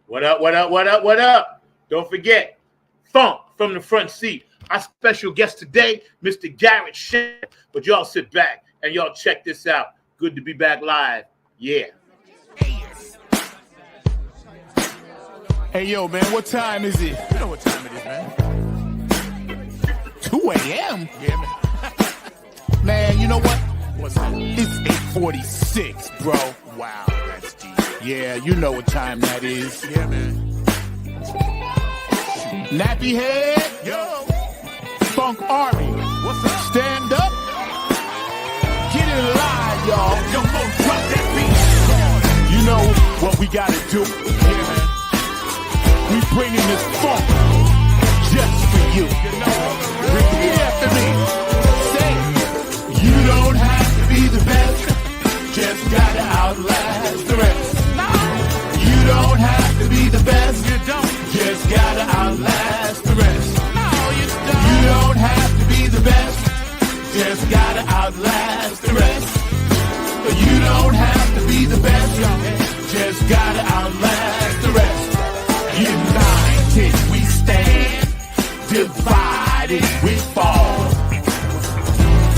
What up, what up, what up, what up? Don't forget, Funk from the front seat. Our special guest today, Mr. Garrett Shider. But y'all sit back and y'all check this out. Good to be back live. Yeah. Hey, yo, man, what time is it? You know what time it is, man. 2 a.m.? Yeah, man. Man, you know what? What's that? It's 8:46, bro. Wow, that's deep. Yeah, you know what time that is. Yeah, man. Nappy head. Yo. Funk Army. What's up? Stand up. Get it live, y'all. Yo, Funk, drop that beat. You know what we gotta do. Yeah, man. We bringing this funk just for you. Repeat after me. Say it. You don't have to be the best. Just gotta outlast the rest. You don't have to be the best. You don't. Just gotta outlast the rest. No, you don't. You don't have to be the best. Just gotta outlast the rest. You don't have to be the best. Just gotta outlast the rest. United we stand, divided we fall.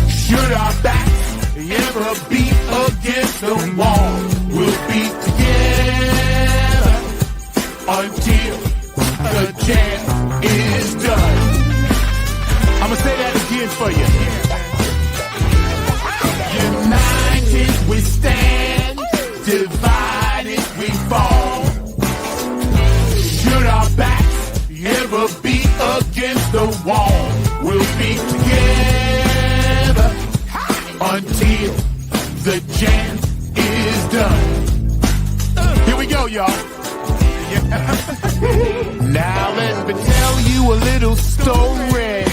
Should our backs ever be against the wall, we'll be together until the jam is done. I'ma say that again for you. United we stand, divided we fall. Should our backs ever be against the wall, we'll be together until the jam is done. Here we go, y'all. Now let me tell you a little story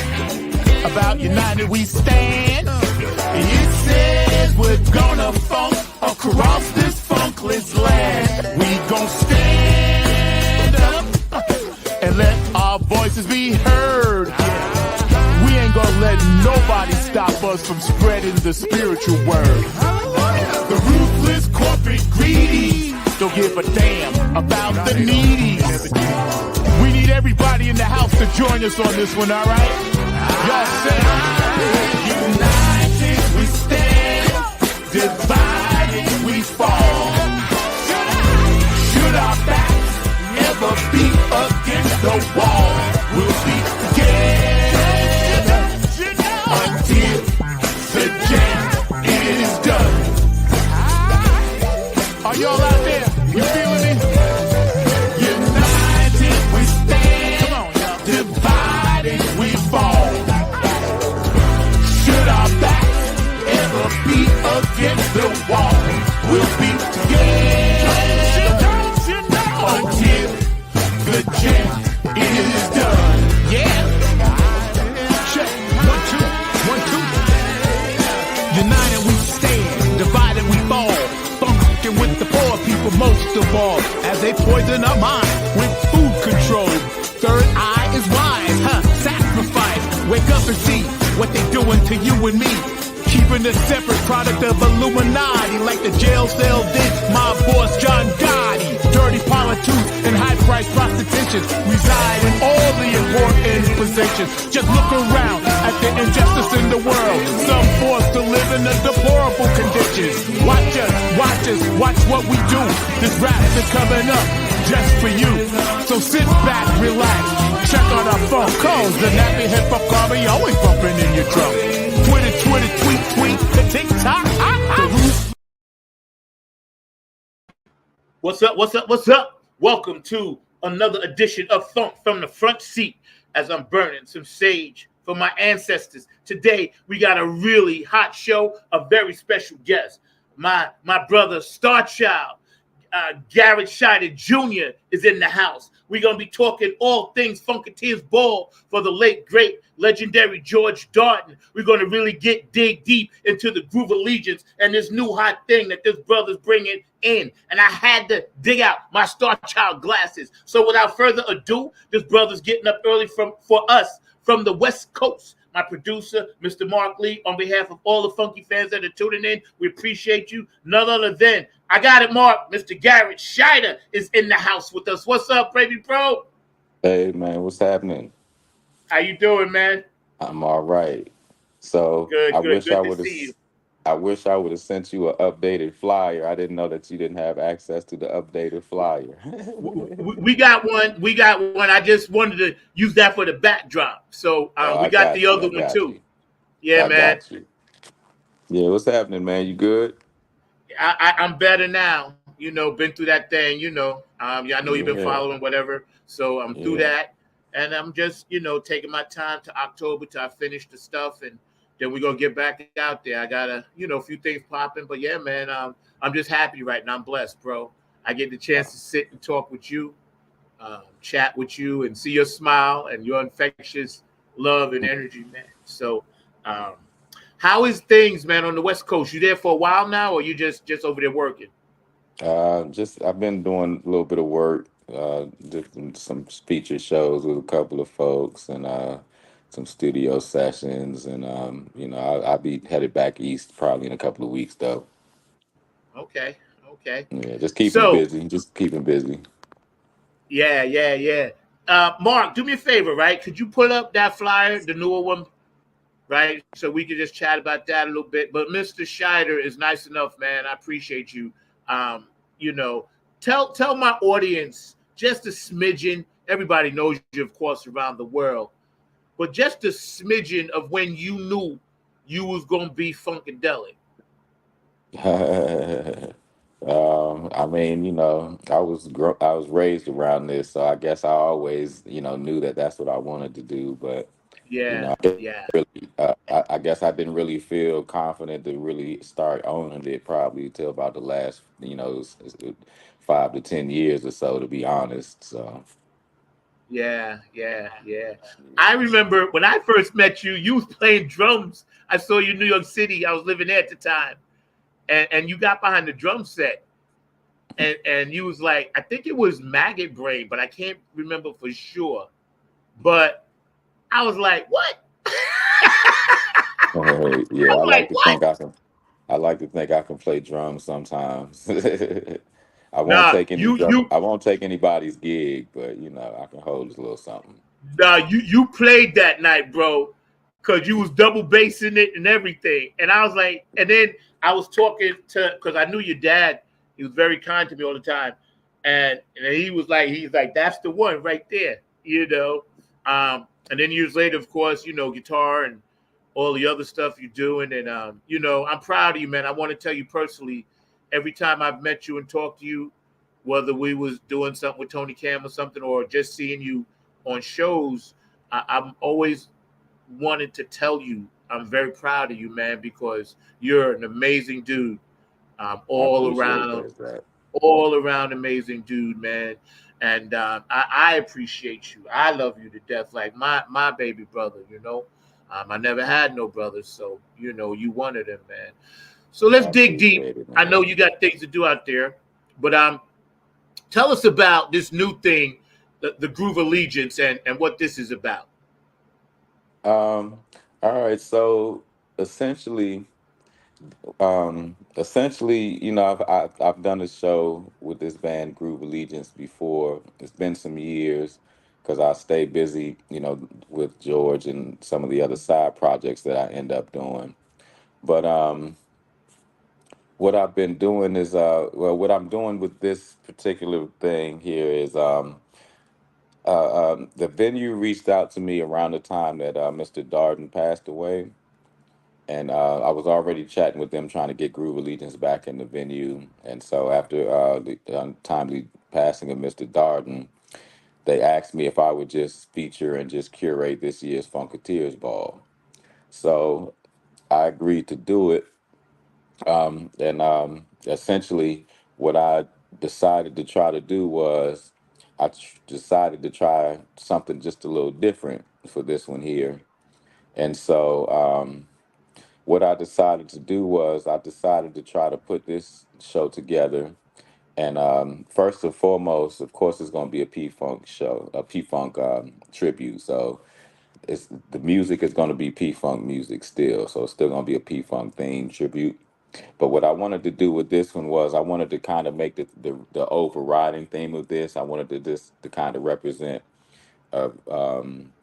about United We Stand. It says we're gonna funk across this funkless land. We gon' stand and let our voices be heard. We ain't gonna let nobody stop us from spreading the spiritual word. The ruthless corporate greedy don't give a damn about the needy. We need everybody in the house to join us on this one, alright? Y'all say, united we stand, divided we fall. Should our backs ever be against the wall, we'll be together until the jam is done. Are y'all out there? You feeling me? United we stand. Come on, y'all. Divided we fall. Should our backs ever be against the wall, we'll be together until the jam is done. Yeah. Check. 1, 2, 1, 2. United we stand, divided we fall. Funkin' with the poor people most of all, as they poison our mind with food control. Third eye is wise, sacrifice. Wake up and see what they doing to you and me. Keeping a separate product of Illuminati, like the jail cell did my boss John Gotti. Dirty politics and high-priced prostitution reside in all the important positions. Just look around at the injustice in the world. Some forced to live in the deplorable conditions. Watch what we do. This rap is coming up just for you. So sit back, relax, check on our phone calls. The nappy hip-hop army always bumping in your drum. Twitter, tweet, the TikTok. What's up? Welcome to another edition of Funk from the front seat, as I'm burning some sage for my ancestors. Today, we got a really hot show, a very special guest. My brother, Star Child, Garrett Shider Jr. is in the house. We're going to be talking all things FUNKATEERS ball for the late, great, legendary George Darden. We're going to really dig deep into the groove allegiance and this new hot thing that this brother's bringing in. And I had to dig out my Star Child glasses. So without further ado, this brother's getting up early for us from the West Coast. my producer, Mr. Mark Lee. On behalf of all the funky fans that are tuning in, we appreciate you. None other than, I got it, Mark, Mr. Garrett SHIDER is in the house with us. What's up, baby bro? Hey man, what's happening? How you doing, man? I'm all right. So Good, good, good to see you. I wish I would have sent you an updated flyer. I didn't know that you didn't have access to the updated flyer. We got one. We got one. I just wanted to use that for the backdrop. So Oh, we I got the got you. other I one got too. you. Yeah, I man. got you. Yeah, what's happening, man? You good? I'm better now. Been through that thing. Yeah, I know you've been Yeah, following whatever. So I'm through yeah. that, and I'm just taking my time to October till I finish the stuff, and then we're gonna get back out there. I gotta a few things popping, but yeah, man. I'm just happy right now. I'm blessed, bro. I get the chance to sit and talk with you, chat with you, and see your smile and your infectious love and energy, man. So, um, how is things, man, on the West Coast? You there for a while now, or you just over there working? Just I've been doing a little bit of work, just some feature shows with a couple of folks, and some studio sessions, and I'll be headed back east probably in a couple of weeks though. Okay, okay. Yeah, just keeping So, busy, just keeping busy. yeah, yeah, yeah. Mark, do me a favor, right? Could you put up that flyer, the newer one, right? So we could just chat about that a little bit. But Mr. Shider is nice enough, man. I appreciate you. Um, you know, tell my audience just a smidgen. Everybody knows you, of course, around the world, but just a smidgen of when you knew you was gonna be funkadelic. I mean, I was raised around this, so I guess I always, knew that that's what I wanted to do. But Yeah, I guess yeah, really, I guess I didn't really feel confident to really start owning it probably until about the last, 5 to 10 years or so, to be honest. So, yeah, yeah, yeah. I remember when I first met you, you was playing drums. I saw you in New York City. I was living there at the time, and you got behind the drum set, and you was like, I think it was Maggot Brain, but I can't remember for sure. But I was like, what? yeah, I'm like, what? I like to think I can play drums sometimes. I won't Nah, take any drum. I won't take anybody's gig, but I can hold a little something. you played that night, bro, because you was double bassing it and everything. And I was like, and then I was talking to because I knew your dad. He was very kind to me all the time, and he's like, that's the one right there, you know. And then years later, of course, guitar and all the other stuff you're doing, and I'm proud of you, man. I want to tell you personally, every time I've met you and talked to you, whether we was doing something with Tony Cam or something, or just seeing you on shows, I'm always wanted to tell you I'm very proud of you, man, because you're an amazing dude. I appreciate that. All around amazing dude, man. And I appreciate you. I love you to death, like my baby brother. I never had no brothers, so you one of them, man. So let's I dig deep. appreciate it, I know man. you got things to do out there, but tell us about this new thing, the Groove Allegiance, and what this is about. Um, all right, so essentially, I've done a show with this band Groove Allegiance before. It's been some years because I stay busy, with George and some of the other side projects that I end up doing. But what I've been doing is, what I'm doing with this particular thing here is, the venue reached out to me around the time that Mr. Darden passed away, and I was already chatting with them trying to get Groove Allegiance back in the venue. And so after the untimely passing of Mr. Darden, they asked me if I would just feature and just curate this year's Funkateers ball. So I agreed to do it. And essentially, what I decided to try to do was decided to try something just a little different for this one here. And so, what I decided to do was I decided to try to put this show together. And first and foremost, of course, it's going to be a P Funk show, a P Funk tribute. So it's the music is going to be P-Funk music still, so it's still going to be a P-Funk theme tribute. But what I wanted to do with this one was I wanted to kind of make the overriding theme of this. I wanted to kind of represent uh, um,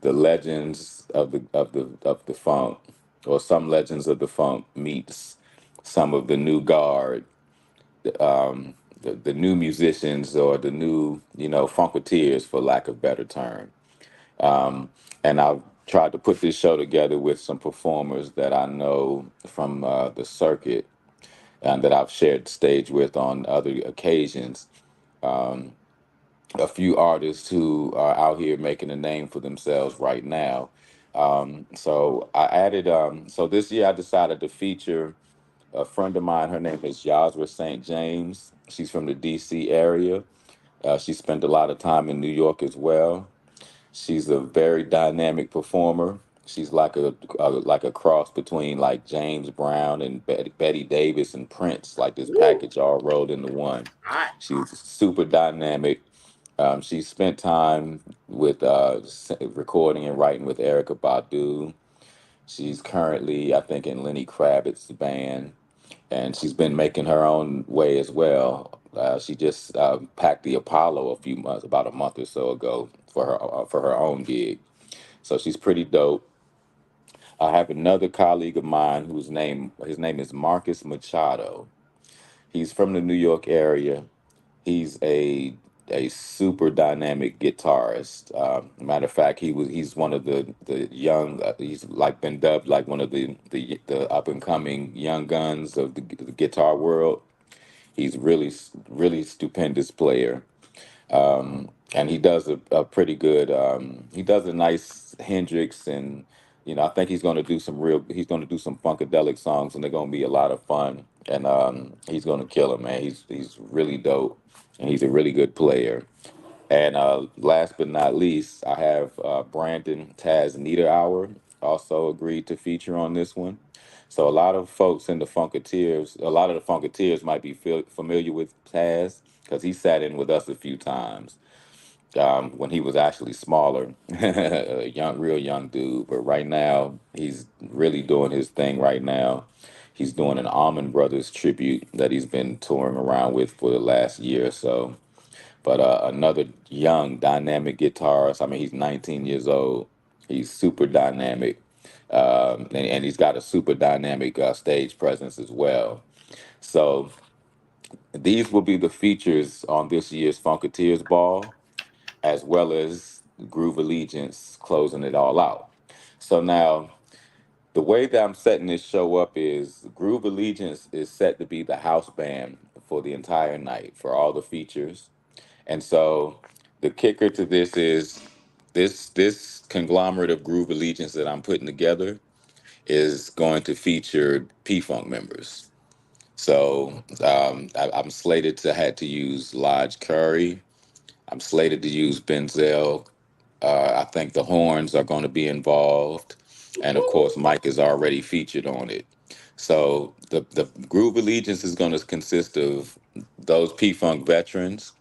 the legends of the funk, or some legends of the funk meets some of the new guard, the new musicians, or the new, funketeers, for lack of better term. And I've tried to put this show together with some performers that I know from the circuit and that I've shared stage with on other occasions. A few artists who are out here making a name for themselves right now. So I added, so this year I decided to feature a friend of mine. Her name is Yasra St. James. She's from the DC area. She spent a lot of time in New York as well. She's a very dynamic performer. She's like a cross between like James Brown and Betty Davis and Prince, like this Woo. package all rolled into one. Hot. She's super dynamic. She spent time with recording and writing with Erica Badu. She's currently, I think, in Lenny Kravitz's band, and she's been making her own way as well. She just packed the Apollo about a month or so ago for her own gig. So she's pretty dope. I have another colleague of mine his name is Marcus Machado. He's from the New York area. He's a super dynamic guitarist. Matter of fact, he's one of the young. He's like been dubbed like one of the up and coming young guns of the guitar world. He's really stupendous player. And he does a pretty good. He does a nice Hendrix, and I think he's going to do some funkadelic songs, and they're going to be a lot of fun. And he's going to kill it, man. He's really dope, and he's a really good player. And last but not least, I have Brandon Taz Niederauer also agreed to feature on this one. So a lot of folks in the Funkateers, a lot of the Funkateers might be familiar with Taz because he sat in with us a few times when he was actually smaller, a real young dude. But right now, he's really doing his thing right now. He's doing an Almond Brothers tribute that he's been touring around with for the last year or so. But another young, dynamic guitarist. I mean, he's 19 years old. He's super dynamic. And he's got a super dynamic stage presence as well. So these will be the features on this year's Funkateers Ball, as well as Groove Allegiance closing it all out. So now, the way that I'm setting this show up is Groove Allegiance is set to be the house band for the entire night for all the features. And so the kicker to this is this conglomerate of Groove Allegiance that I'm putting together is going to feature P-Funk members. So I'm slated to had to use Lodge Curry. I'm slated to use Benzel. I think the horns are going to be involved, and of course, Mike is already featured on it. So the Groove Allegiance is going to consist of those P-Funk veterans,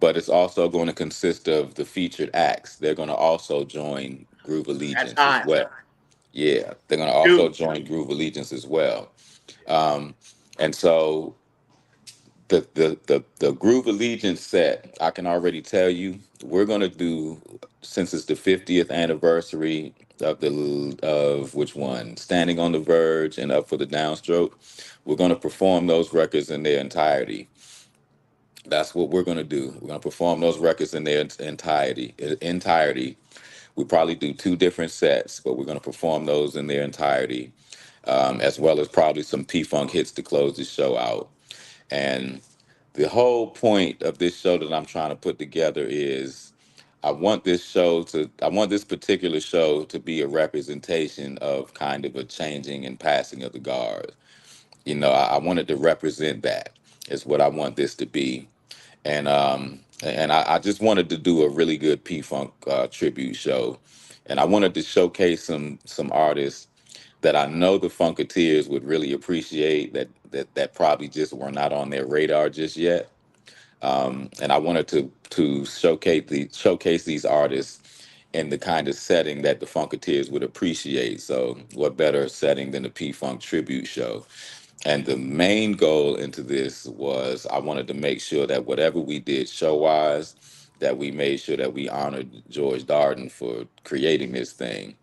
but it's also going to consist of the featured acts. They're going to also join Groove That's Allegiance as hot. well. Yeah, they're going to also Dude. join Groove Allegiance as well. Um, and so the Groove Allegiance set, I can already tell you, we're going to do, since it's the 50th anniversary of which one? Standing on the Verge and Up for the Downstroke. We're going to perform those records in their entirety. That's what we're going to do. We're going to perform those records in their entirety. We probably do two different sets, but we're going to perform those in their entirety, as well as probably some P-Funk hits to close the show out. And the whole point of this show that I'm trying to put together is I want this particular show to be a representation of kind of a changing and passing of the guard. I wanted to represent that is what I want this to be. And I just wanted to do a really good P-Funk tribute show. And I wanted to showcase some artists that I know the Funkateers would really appreciate that probably just were not on their radar just yet. And I wanted to showcase these artists in the kind of setting that the Funkateers would appreciate. So what better setting than a P-Funk tribute show? And the main goal into this was I wanted to make sure that whatever we did show-wise, that we made sure that we honored George Darden for creating this thing.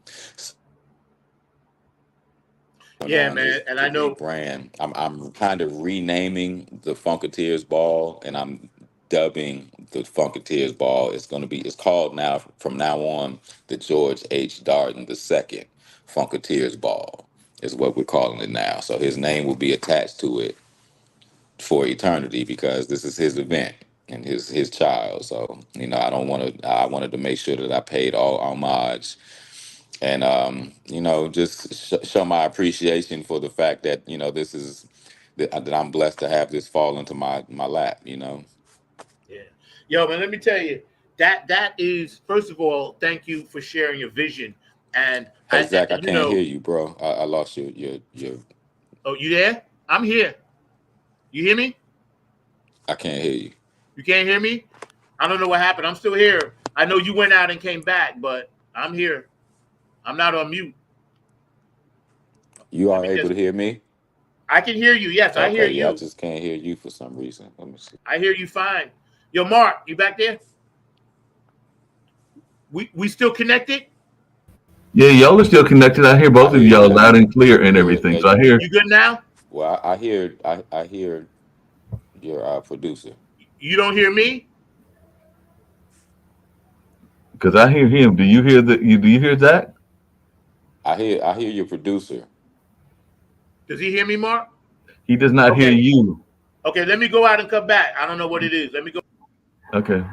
Yeah, On man. is And to I know, rebrand. I'm kind of renaming the Funkateers Ball, and I'm dubbing the Funkateers Ball. It's called now from now on the George H. Darden II Funkateers Ball is what we're calling it now. So his name will be attached to it for eternity because this is his event and his child. So I wanted to make sure that I paid all homage and just show my appreciation for the fact that this is that I'm blessed to have this fall into my lap. yeah. Yo, man, let me tell you, that is, first of all, thank you for sharing your vision. And Hey Zach, I you can't know, hear you, bro. I lost your. oh, you there? I'm here. You hear me? I can't hear you. You can't hear me? I don't know what happened. I'm still here. I know you went out and came back, but I'm here. I'm not on mute. You Let are me able just, to hear me? I can hear you. Yes, I hear Okay, yeah, I you. just can't hear you for some reason. Let me see. I hear you fine. Yo, Mark, you back there? We still connected? Yeah, y'all are still connected. I hear I both of hear you y'all loud now. and clear and Good. everything. So I hear You good now? Well, I hear your producer. You don't hear me? because I hear him. Do you hear do you hear Zach? I hear your producer. Does he hear me, Mark? He does not hear Okay. you. Okay, let me go out and come back. I don't know what it is. Let me go. Okay.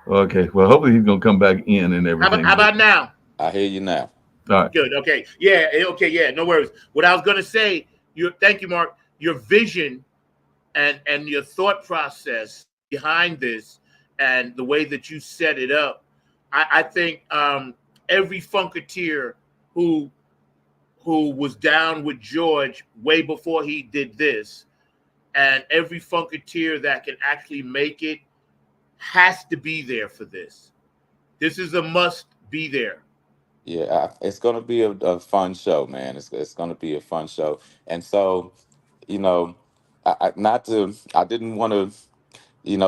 Okay. Well, hopefully he's gonna come back in and How everything. about now? I hear you now. All right. Good. Okay. Yeah. Okay. Yeah. No worries. What I was gonna say, thank you, Mark. Your vision and your thought process behind this and the way that you set it up, I think every Funkateer who was down with George way before he did this, and every Funkateer that can actually make it has to be there for this. This is a must be there. Yeah, it's gonna be a fun show, man. It's gonna be a fun show, and so you know, I didn't want to,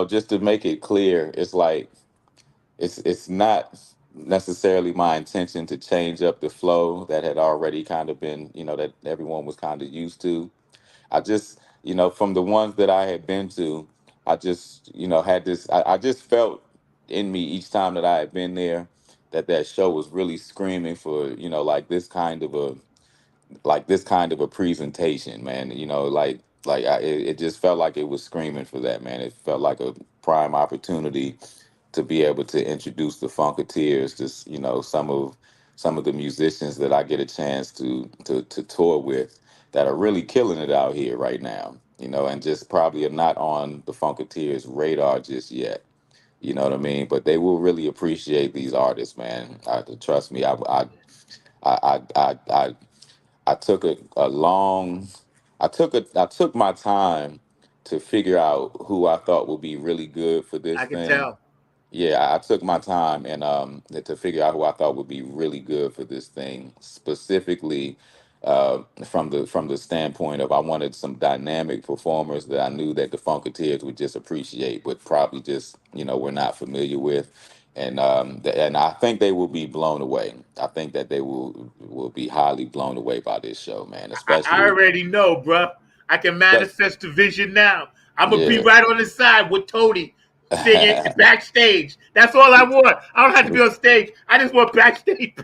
just to make it clear, it's like it's not necessarily my intention to change up the flow that had already kind of been, that everyone was kind of used to. I just, from the ones that I had been to, I just, had this, I just felt in me each time that I had been there that show was really screaming for, like this kind of a presentation, man. It just felt like it was screaming for that, man. It felt like a prime opportunity to be able to introduce the Funkateers to some of the musicians that I get a chance to tour with that are really killing it out here right now, and just probably are not on the Funkateers radar just yet. You know what I mean? But they will really appreciate these artists, man. Trust me. I I took a long I took my time to figure out who I thought would be really good for this I can thing. tell. Yeah, I took my time and to figure out who I thought would be really good for this thing, specifically from the standpoint of I wanted some dynamic performers that I knew that the Funketeers would just appreciate, but probably just we're not familiar with, and I think they will be blown away. I think that they will be highly blown away by this show, man. I Especially, already know, bruh. I can manifest the vision now. I'm gonna be yeah. right on the side with Tony singing backstage. That's all I want. I don't have to be on stage. I just want backstage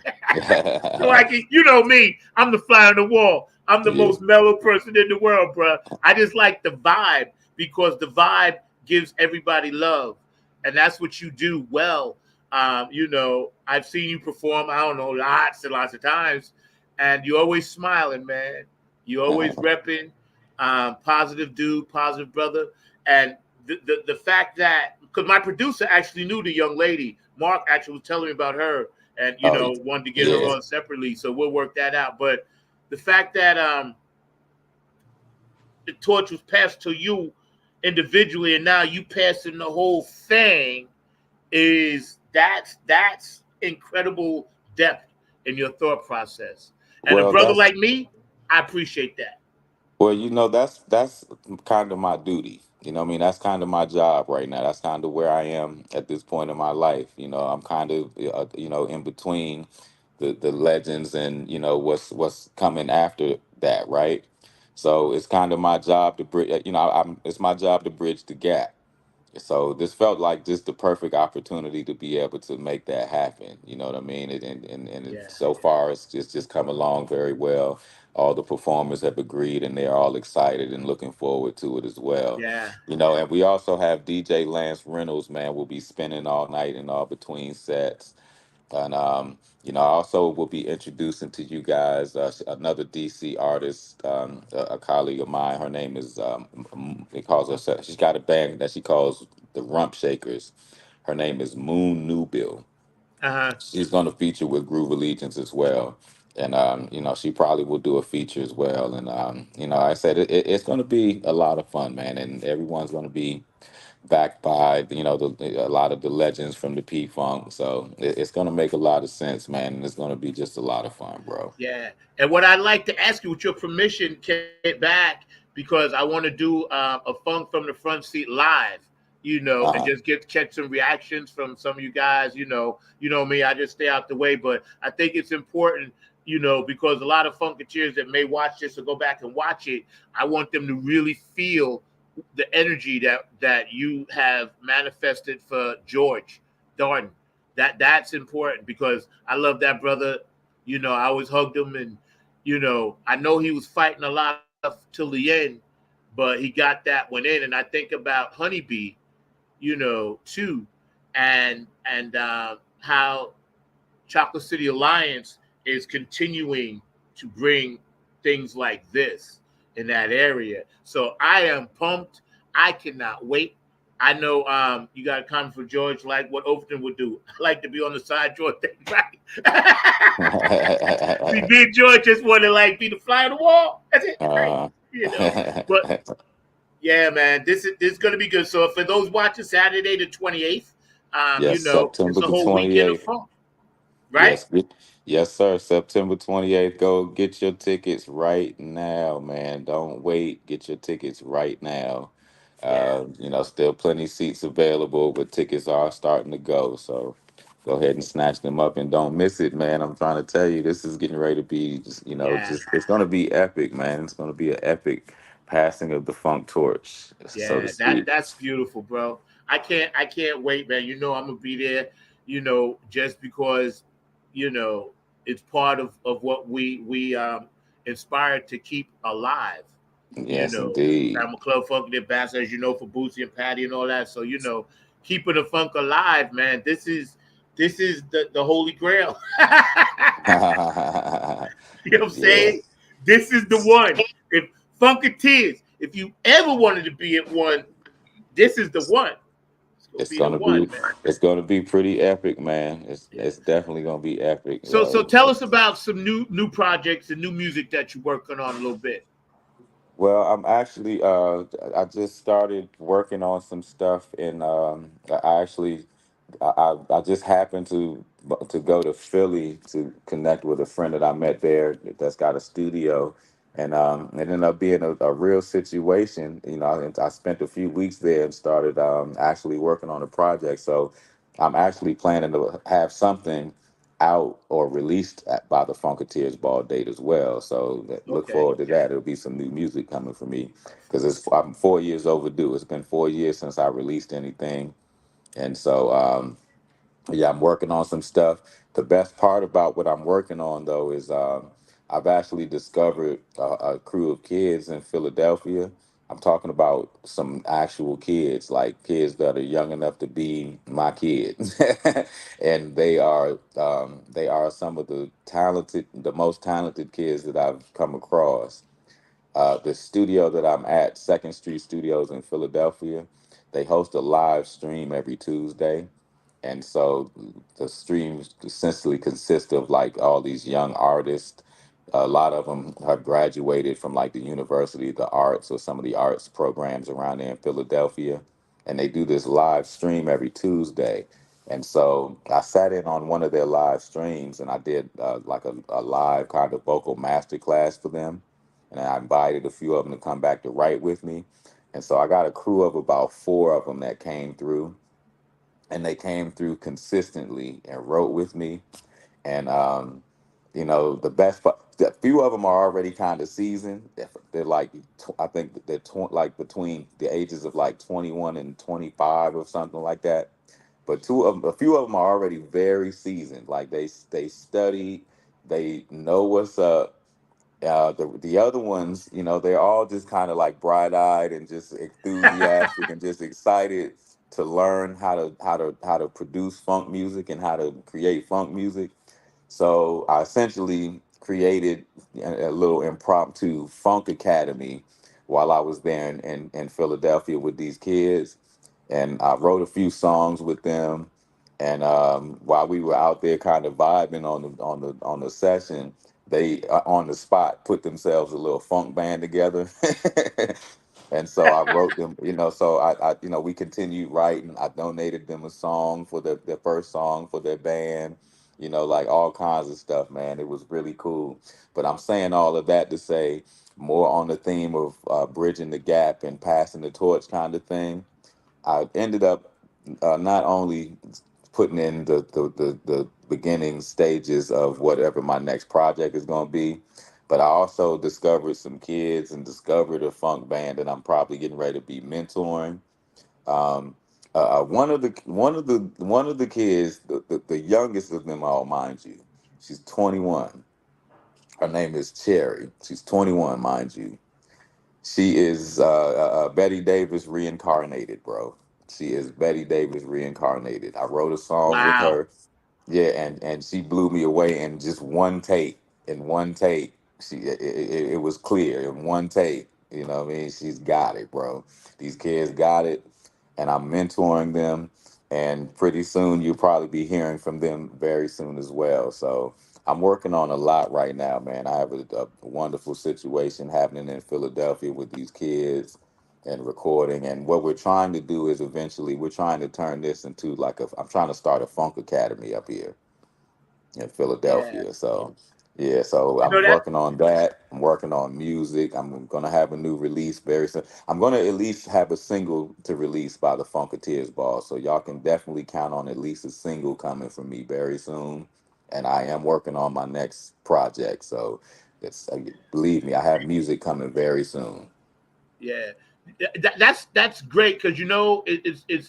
so I can, you know me. I'm the fly on the wall. I'm the Yeah. most mellow person in the world, bruh. I just like the vibe because the vibe gives everybody love, and that's what you do well. I've seen you perform. I don't know, lots and lots of times, and you always smiling, man. You always repping, positive dude, positive brother, and the fact that because my producer actually knew the young lady, Mark actually was telling me about her, and Oh, wanted to get her yeah. on separately, so we'll work that out. But the fact that the torch was passed to you individually, and now you passing the whole thing is that's incredible depth in your thought process. And a Well, brother that's like me, I appreciate that. Well, that's kind of my duty. You know, what I mean, that's kind of my job right now. That's kind of where I am at this point in my life. You know, I'm kind of in between the legends and what's coming after that, right? So it's kind of my job to bridge. I'm it's my job to bridge the gap. So this felt like just the perfect opportunity to be able to make that happen. You know what I mean? Yeah, So far, it's just come along very well. All the performers have agreed, and they're all excited and looking forward to it as well. yeah, And we also have DJ Lance Reynolds, man, will be spinning all night and all between sets. And I also will be introducing to you guys another DC artist, a colleague of mine. Her name is they calls herself. She's got a band that she calls the Rump Shakers. Her name is Moon Newbill. uh-huh. She's going to feature with Groove Allegiance as well. And she probably will do a feature as well. And I said it's going to be a lot of fun, man. And everyone's going to be backed by a lot of the legends from the P Funk. So it's gonna make a lot of sense, man, and it's gonna be just a lot of fun, bro. Yeah. And what I'd like to ask you, with your permission, get back, because I want to do a funk from the front seat live, and Uh-huh. just catch some reactions from some of you guys. Me, I just stay out the way, but I think it's important, because a lot of Funkateers that may watch this or go back and watch it, I want them to really feel the energy that you have manifested for George Darden. That's important, because I love that brother. I always hugged him, and I know he was fighting a lot till the end, but he got that one in. And I think about Honeybee, too, and how Chocolate City Alliance is continuing to bring things like this in that area. So I am pumped. I cannot wait. I know you got a comment for George, like what Overton would do. I like to be on the side, George. Right. See, me and George just want to like be the fly on the wall. That's it, right? uh, But yeah, man, this is gonna be good. So for those watching Saturday the 28th, yes, it's September a the whole weekend of 28th. fun, right? Yes, yes, sir. September 28th. Go get your tickets right now, man. Don't wait. Get your tickets right now. Yeah, Still plenty seats available, but tickets are starting to go. So go ahead and snatch them up and don't miss it, man. I'm trying to tell you, this is getting ready to be yeah, just it's gonna be epic, man. It's gonna be an epic passing of the funk torch, so to yeah. That speak. that's beautiful, bro. I can't wait, man. I'm gonna be there. Just because you know it's part of what we inspired to keep alive. Yes, indeed. I'm a Club Funk ambassador, as you know, for Boosie and Patty and all that. So keeping the funk alive, man. This is the holy grail. You know what I'm saying? Yes. This is the one. If Funkateers, if you ever wanted to be at one, this is the one. It's gonna It's be the gonna one, be man. it's gonna be pretty epic, man. It's Yeah. it's definitely gonna be epic. So tell us about some new projects and new music that you're working on a little bit. Well, I'm actually I just started working on some stuff and I actually I just happened to go to Philly to connect with a friend that I met there that's got a studio, and it ended up being a real situation. And I spent a few weeks there and started actually working on a project. So I'm actually planning to have something out or released by the Funkateers ball date as well. So look Okay. forward to that. There'll be some new music coming for me because I'm 4 years overdue. It's been 4 years since I released anything, and so yeah, I'm working on some stuff. The best part about what I'm working on, though, is I've actually discovered a crew of kids in Philadelphia. I'm talking about some actual kids, like kids that are young enough to be my kids, and they are some of the most talented kids that I've come across. The studio that I'm at, Second Street Studios in Philadelphia, they host a live stream every Tuesday. And so the streams essentially consist of like all these young artists. A lot of them have graduated from like the University of the Arts or some of the arts programs around there in Philadelphia. And they do this live stream every Tuesday. And so I sat in on one of their live streams, and I did like a live kind of vocal master class for them. And I invited a few of them to come back to write with me. And so I got a crew of about four of them that came through, and they came through consistently and wrote with me. And the best part, a few of them are already kind of seasoned. They're like, I think they're like between the ages of like 21 and 25 or something like that. But a few of them are already very seasoned. Like they study, they know what's up. The other ones, they're all just kind of like bright-eyed and just enthusiastic and just excited to learn how to produce funk music and how to create funk music. So I essentially created a little impromptu funk academy while I was there in Philadelphia with these kids. And I wrote a few songs with them. And while we were out there kind of vibing on the session, they on the spot put themselves a little funk band together. And so I wrote them, so we continued writing. I donated them a song for their first song for their band, like all kinds of stuff, man. It was really cool. But I'm saying all of that to say more on the theme of bridging the gap and passing the torch kind of thing. I ended up not only putting in the beginning stages of whatever my next project is going to be, but I also discovered some kids and discovered a funk band that I'm probably getting ready to be mentoring. Um, one of the kids, the youngest of them all, mind you, she's 21. Her name is Cherry. She's 21, mind you. She is Betty Davis reincarnated, bro. She is Betty Davis reincarnated. I wrote a song with Wow. her. Yeah, and she blew me away in just one take. In one take, it was clear in one take. You know what I mean? She's got it, bro. These kids got it, and I'm mentoring them. And pretty soon you'll probably be hearing from them very soon as well. So I'm working on a lot right now, man. I have a wonderful situation happening in Philadelphia with these kids and recording. And what we're trying to do is eventually we're trying to turn this into I'm trying to start a funk academy up here in Yeah. Philadelphia. So yeah, so You I'm know that? working on that. I'm working on music. I'm gonna have a new release very soon. I'm gonna at least have a single to release by the FUNKATEERS ball. So y'all can definitely count on at least a single coming from me very soon. And I am working on my next project. So believe me, I have music coming very soon. Yeah. That's great because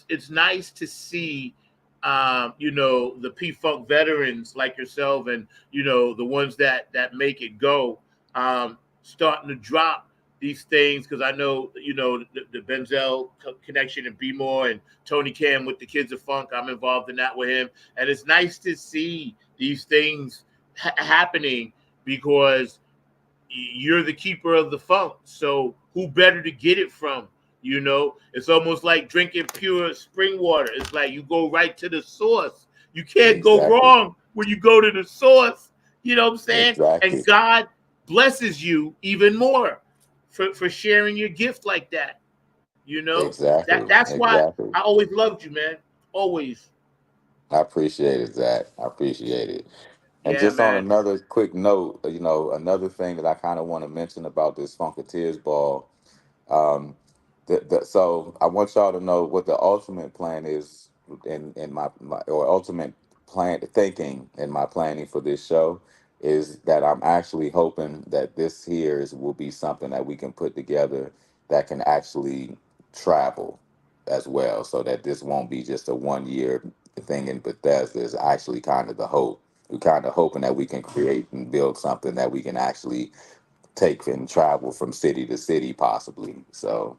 it's nice to see the P Funk veterans like yourself and the ones that make it go starting to drop these things because I know the Benzel connection and B More and Tony Cam with the Kids of Funk. I'm involved in that with him, and it's nice to see these things happening because you're the keeper of the funk. So who better to get it from? It's almost like drinking pure spring water. It's like you go right to the source. You can't go Exactly. wrong when you go to the source. You know what I'm saying? And Exactly. God blesses you even more for sharing your gift like that. Exactly. That's why Exactly. I always loved you, man. Always. I appreciate it, Zach. I appreciate it. And Yeah, just on man. another quick note, another thing that I kind of want to mention about this Funkateers ball. Um, so I want y'all to know what the ultimate plan is in my or ultimate plan thinking in my planning for this show is that I'm actually hoping that this here will be something that we can put together that can actually travel as well, so that this won't be just a 1 year thing in Bethesda. Is actually kind of the hope. We're kind of hoping that we can create and build something that we can actually take and travel from city to city, possibly. So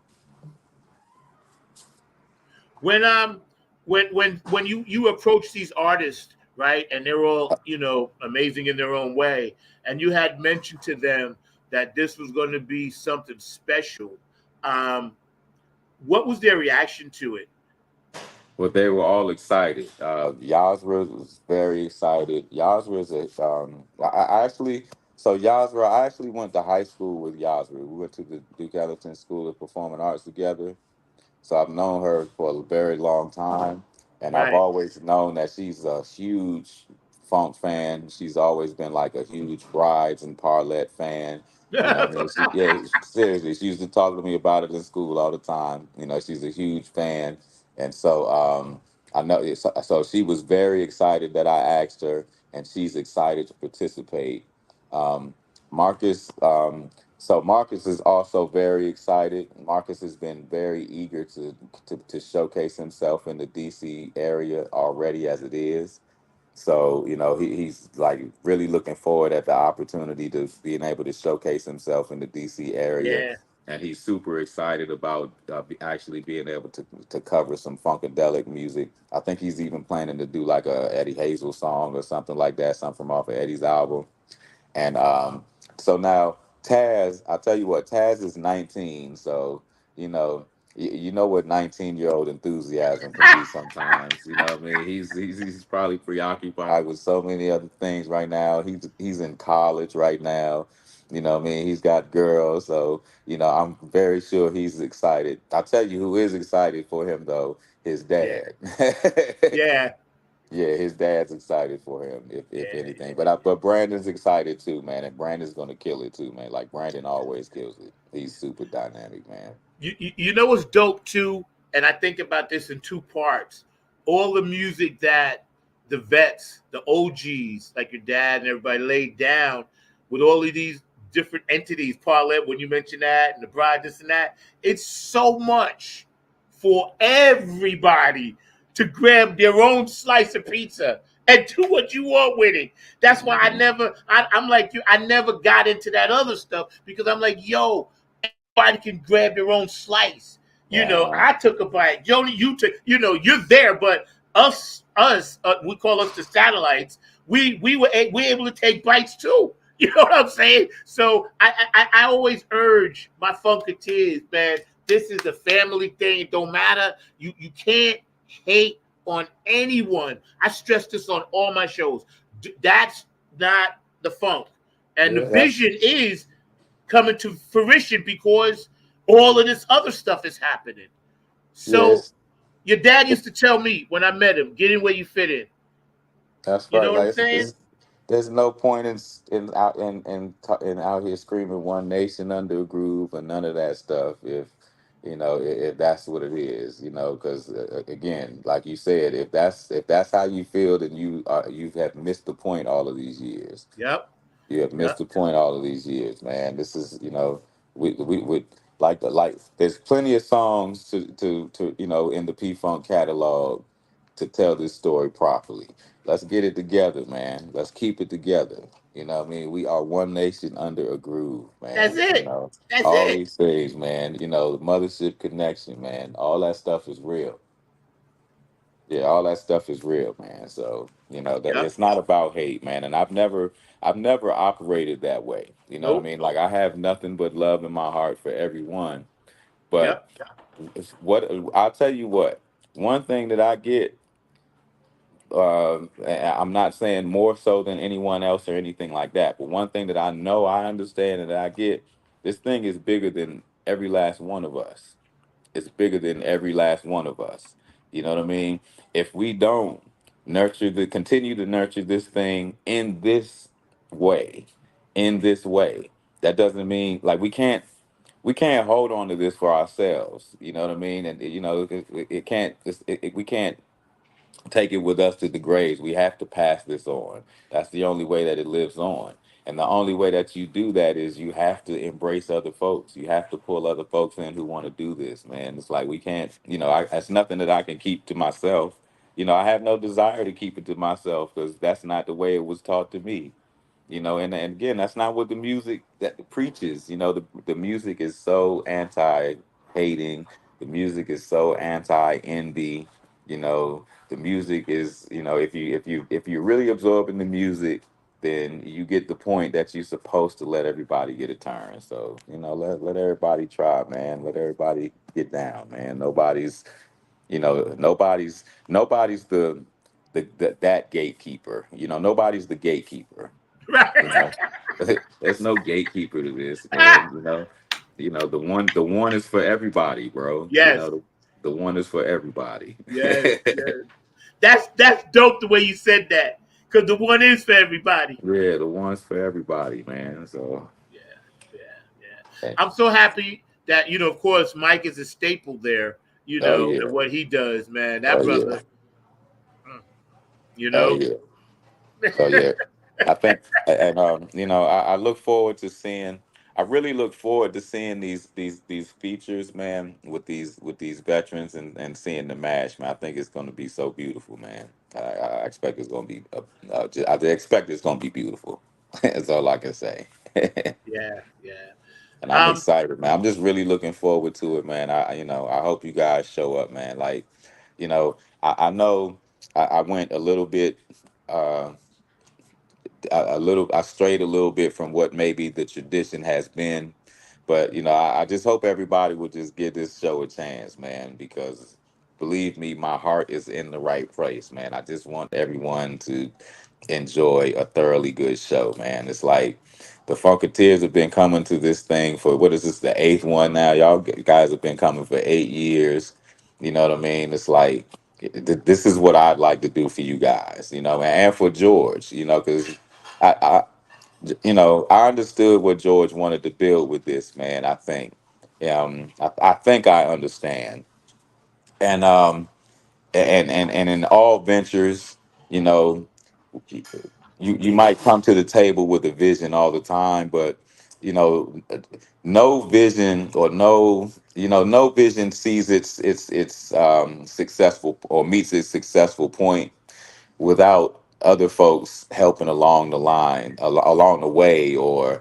When you approach these artists, right, and they're all amazing in their own way, and you had mentioned to them that this was going to be something special, um what was their reaction to it? well, they were all excited. Yasra was very excited. Yasra is I actually, so Yasra, I actually went to high school with Yasra. We went to the Duke Ellington School of Performing Arts together. So I've known her for a very long time. And I've Right. always known that she's a huge funk fan. She's always been like a huge Brides and Parlette fan. You know what I mean? Yeah, seriously, she used to talk to me about it in school all the time. You know, she's a huge fan. And so I know, so she was very excited that I asked her, and she's excited to participate. Um, Marcus, so Marcus is also very excited. Marcus has been very eager to showcase himself in the DC area already as it is. So, you know, he's like really looking forward at the opportunity to being able to showcase himself in the DC area. Yeah. And he's super excited about actually being able to cover some funkadelic music. I think he's even planning to do like a Eddie Hazel song or something like that, something from off of Eddie's album. And so now Taz, I'll tell you what, Taz is 19. So, you know, you know what 19-year-old enthusiasm can be sometimes. You know what I mean? He's probably preoccupied with so many other things right now. He's in college right now. You know what I mean? He's got girls. So, you know, I'm very sure he's excited. I'll tell you who is excited for him though, his Yeah. dad. Yeah. Yeah, his dad's excited for him, if Yeah. anything. But Brandon's excited too, man, and Brandon's gonna kill it too, man. Like Brandon always kills it. He's super dynamic, man. You know what's dope too, and I think about this in two parts. All the music that the vets, the OGs, like your dad and everybody laid down with all of these different entities, Parlette, when you mention that, and the bride, this and that, it's so much for everybody to grab their own slice of pizza and do what you want with it. That's why Mhm. I'm like you, I never got into that other stuff because I'm like, yo, everybody can grab their own slice. You know, Uh-huh. I took a bite. Joni, you took. You know, you're there, but we call us the satellites. We're able to take bites too. You know what I'm saying? So I always urge my Funkateers, man. This is a family thing. It don't matter. You can't hate on anyone. I stress this on all my shows. That's not the funk, and the Yeah, that's vision is coming to fruition because all of this other stuff is happening. So yes, your dad used to tell me when I met him, get in where you fit in. that's You right. know what I'm Like saying? there's no point in out here screaming one nation under a groove and none of that stuff if that's what it is, because again, like you said, if that's how you feel, then you have missed the point all of these years. Yep. You have missed Yep. the point all of these years, man. This is, we like there's plenty of songs to in the P Funk catalog to tell this story properly. Let's get it together, man. Let's keep it together. You know what I mean? We are one nation under a groove, That's man. it. That's All it. these things, man. The mothership connection, man. All that stuff is real. Yeah, all that stuff is real, man. So, that Yep. it's not about hate, man. And I've never operated that way. You know what I Nope. mean? Like I have nothing but love in my heart for everyone. But Yep. what I'll tell you what, one thing that I get, I'm not saying more so than anyone else or anything like that, but one thing that I know I understand and that I get, this thing is bigger than every last one of us. It's bigger than every last one of us. You know what I mean? If we don't continue to nurture this thing way, in this way, that doesn't mean like we can't hold on to this for ourselves. You know what I mean? And it can't. We can't take it with us to the graves. We have to pass this on. That's the only way that it lives on. And the only way that you do that is you have to embrace other folks. You have to pull other folks in who want to do this, man. It's like we can't, that's nothing that I can keep to myself. I have no desire to keep it to myself because that's not the way it was taught to me. And again, that's not what the music that preaches. The music is so anti-hating. The music is so anti-envy. The music is, if you really absorb in the music, then you get the point that you're supposed to let everybody get a turn. So, let everybody try, man. Let everybody get down, man. Nobody's that gatekeeper. Nobody's the gatekeeper. You Right. know, there's no gatekeeper to this, man. The one is for everybody, bro. Yes. The one is for everybody. Yes. Yes. That's dope the way you said that. Because the one is for everybody. Yeah, the one's for everybody, man. So, Yeah, yeah, yeah. eh, I'm so happy that, of course, Mike is a staple there, oh yeah, and what he does, man. That oh yeah, brother, mm, you oh know. yeah. So yeah, I think, and I look forward to seeing. I really look forward to seeing these features, man, with these veterans and seeing the mash, man. I think it's going to be so beautiful, man. I expect it's going to be. I expect it's going to be beautiful. That's all I can say. Yeah, yeah. And I'm Um, excited, man. I'm just really looking forward to it, man. I hope you guys show up, man. Like, I know I went a little bit. I strayed a little bit from what maybe the tradition has been, but I just hope everybody will just give this show a chance, man, because believe me, my heart is in the right place, man. I just want everyone to enjoy a thoroughly good show, man. It's like the Funkateers have been coming to this thing for, what is this, the eighth one now? Y'all guys have been coming for 8 years. You know what I mean? It's like this is what I'd like to do for you guys, and for George, because I I understood what George wanted to build with this, man. I think, I think I understand, and and in all ventures, you know, you might come to the table with a vision all the time, but you know, no vision or no vision sees its successful or meets its successful point without other folks helping along the line, along the way, or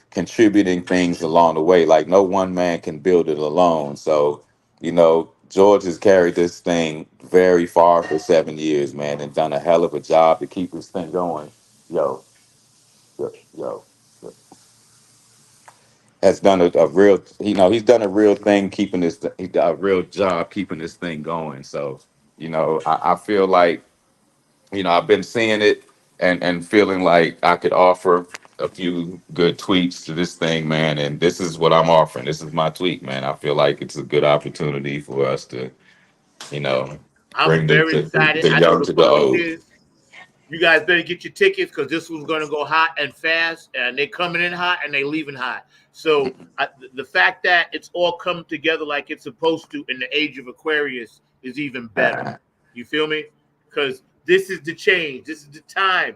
contributing things along the way. Like no one man can build it alone. So George has carried this thing very far for 7 years, man, and done a hell of a job to keep this thing going. Yo, yo, yo. Has done a real, he's done a real thing keeping this, a real job keeping this thing going. So, I feel like I've been seeing it and feeling like I could offer a few good tweaks to this thing, man. And this is what I'm offering. This is my tweak, man. I feel like it's a good opportunity for us to, you know, I'm bring very excited. the I know young the to the old. Funkateers. You guys better get your tickets because this one's going to go hot and fast, and they're coming in hot and they leaving hot. So the fact that it's all come together like it's supposed to in the age of Aquarius is even better. Uh, You feel me? Because this is the change. This is the time.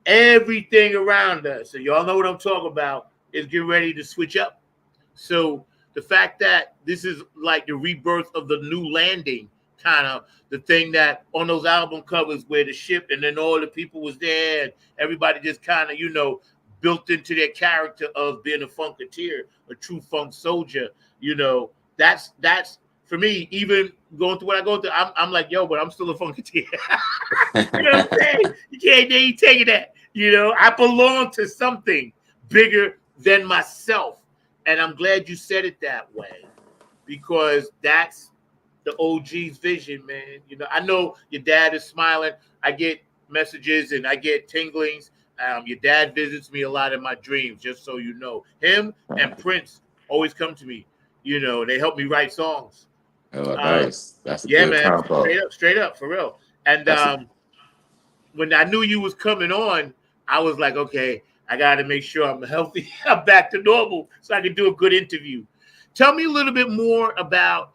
Everything around us, so y'all know what I'm talking about, is getting ready to switch up. So the fact that this is like the rebirth of the new landing, kind of the thing that on those album covers where the ship and then all the people was there and everybody just kind of, built into their character of being a Funkateer, a true funk soldier, that's for me, even going through what I go through, I'm like, yo, but I'm still a Funkateer. You know what I'm saying? You ain't taking that. I belong to something bigger than myself. And I'm glad you said it that way because that's the OG's vision, man. I know your dad is smiling. I get messages and I get tinglings. Your dad visits me a lot in my dreams, just so you know. Him and Prince always come to me. They help me write songs. oh, nice. That's a Yeah, good man. combo. Straight up, for real. And That's a, when I knew you was coming on, I was like, okay, I got to make sure I'm healthy. I'm back to normal so I can do a good interview. Tell me a little bit more about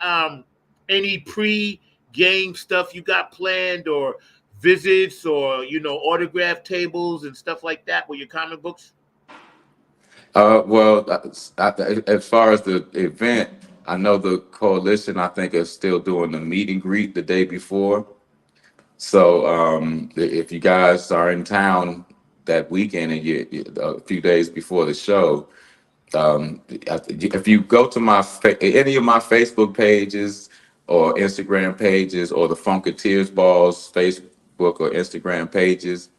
any pre-game stuff you got planned or visits or, autograph tables and stuff like that with your comic books? well, as far as the event, I know the coalition, I think, is still doing the meet and greet the day before. So if you guys are in town that weekend and a few days before the show, if you go to any of my Facebook pages or Instagram pages or the Funkateers Balls Facebook or Instagram pages,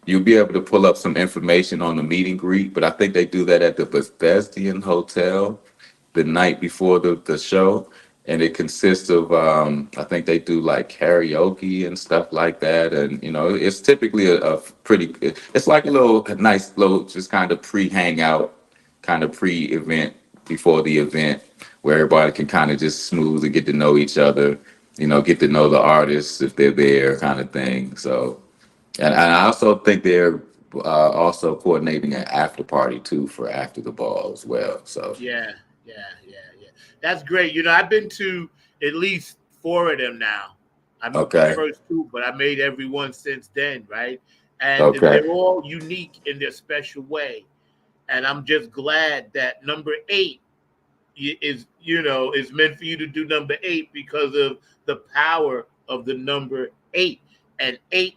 you'll be able to pull up some information on the meet and greet. But I think they do that at the Bethesdian Hotel the night before the show. And it consists of, I think they do like karaoke and stuff like that. And, it's typically a pretty, it's like a nice little, just kind of pre-hangout, kind of pre-event before the event where everybody can kind of just smooth and get to know each other. get to know the artists if they're there, kind of thing. So, and I also think they're also coordinating an after party too for after the ball as well. So, Yeah, yeah, yeah, yeah. That's great. I've been to at least 4 of them now. I missed the okay, first 2, but I made every one since then, right? And okay. they're all unique in their special way. And I'm just glad that number 8 is meant for you to do number 8 because of the power of the number 8. And 8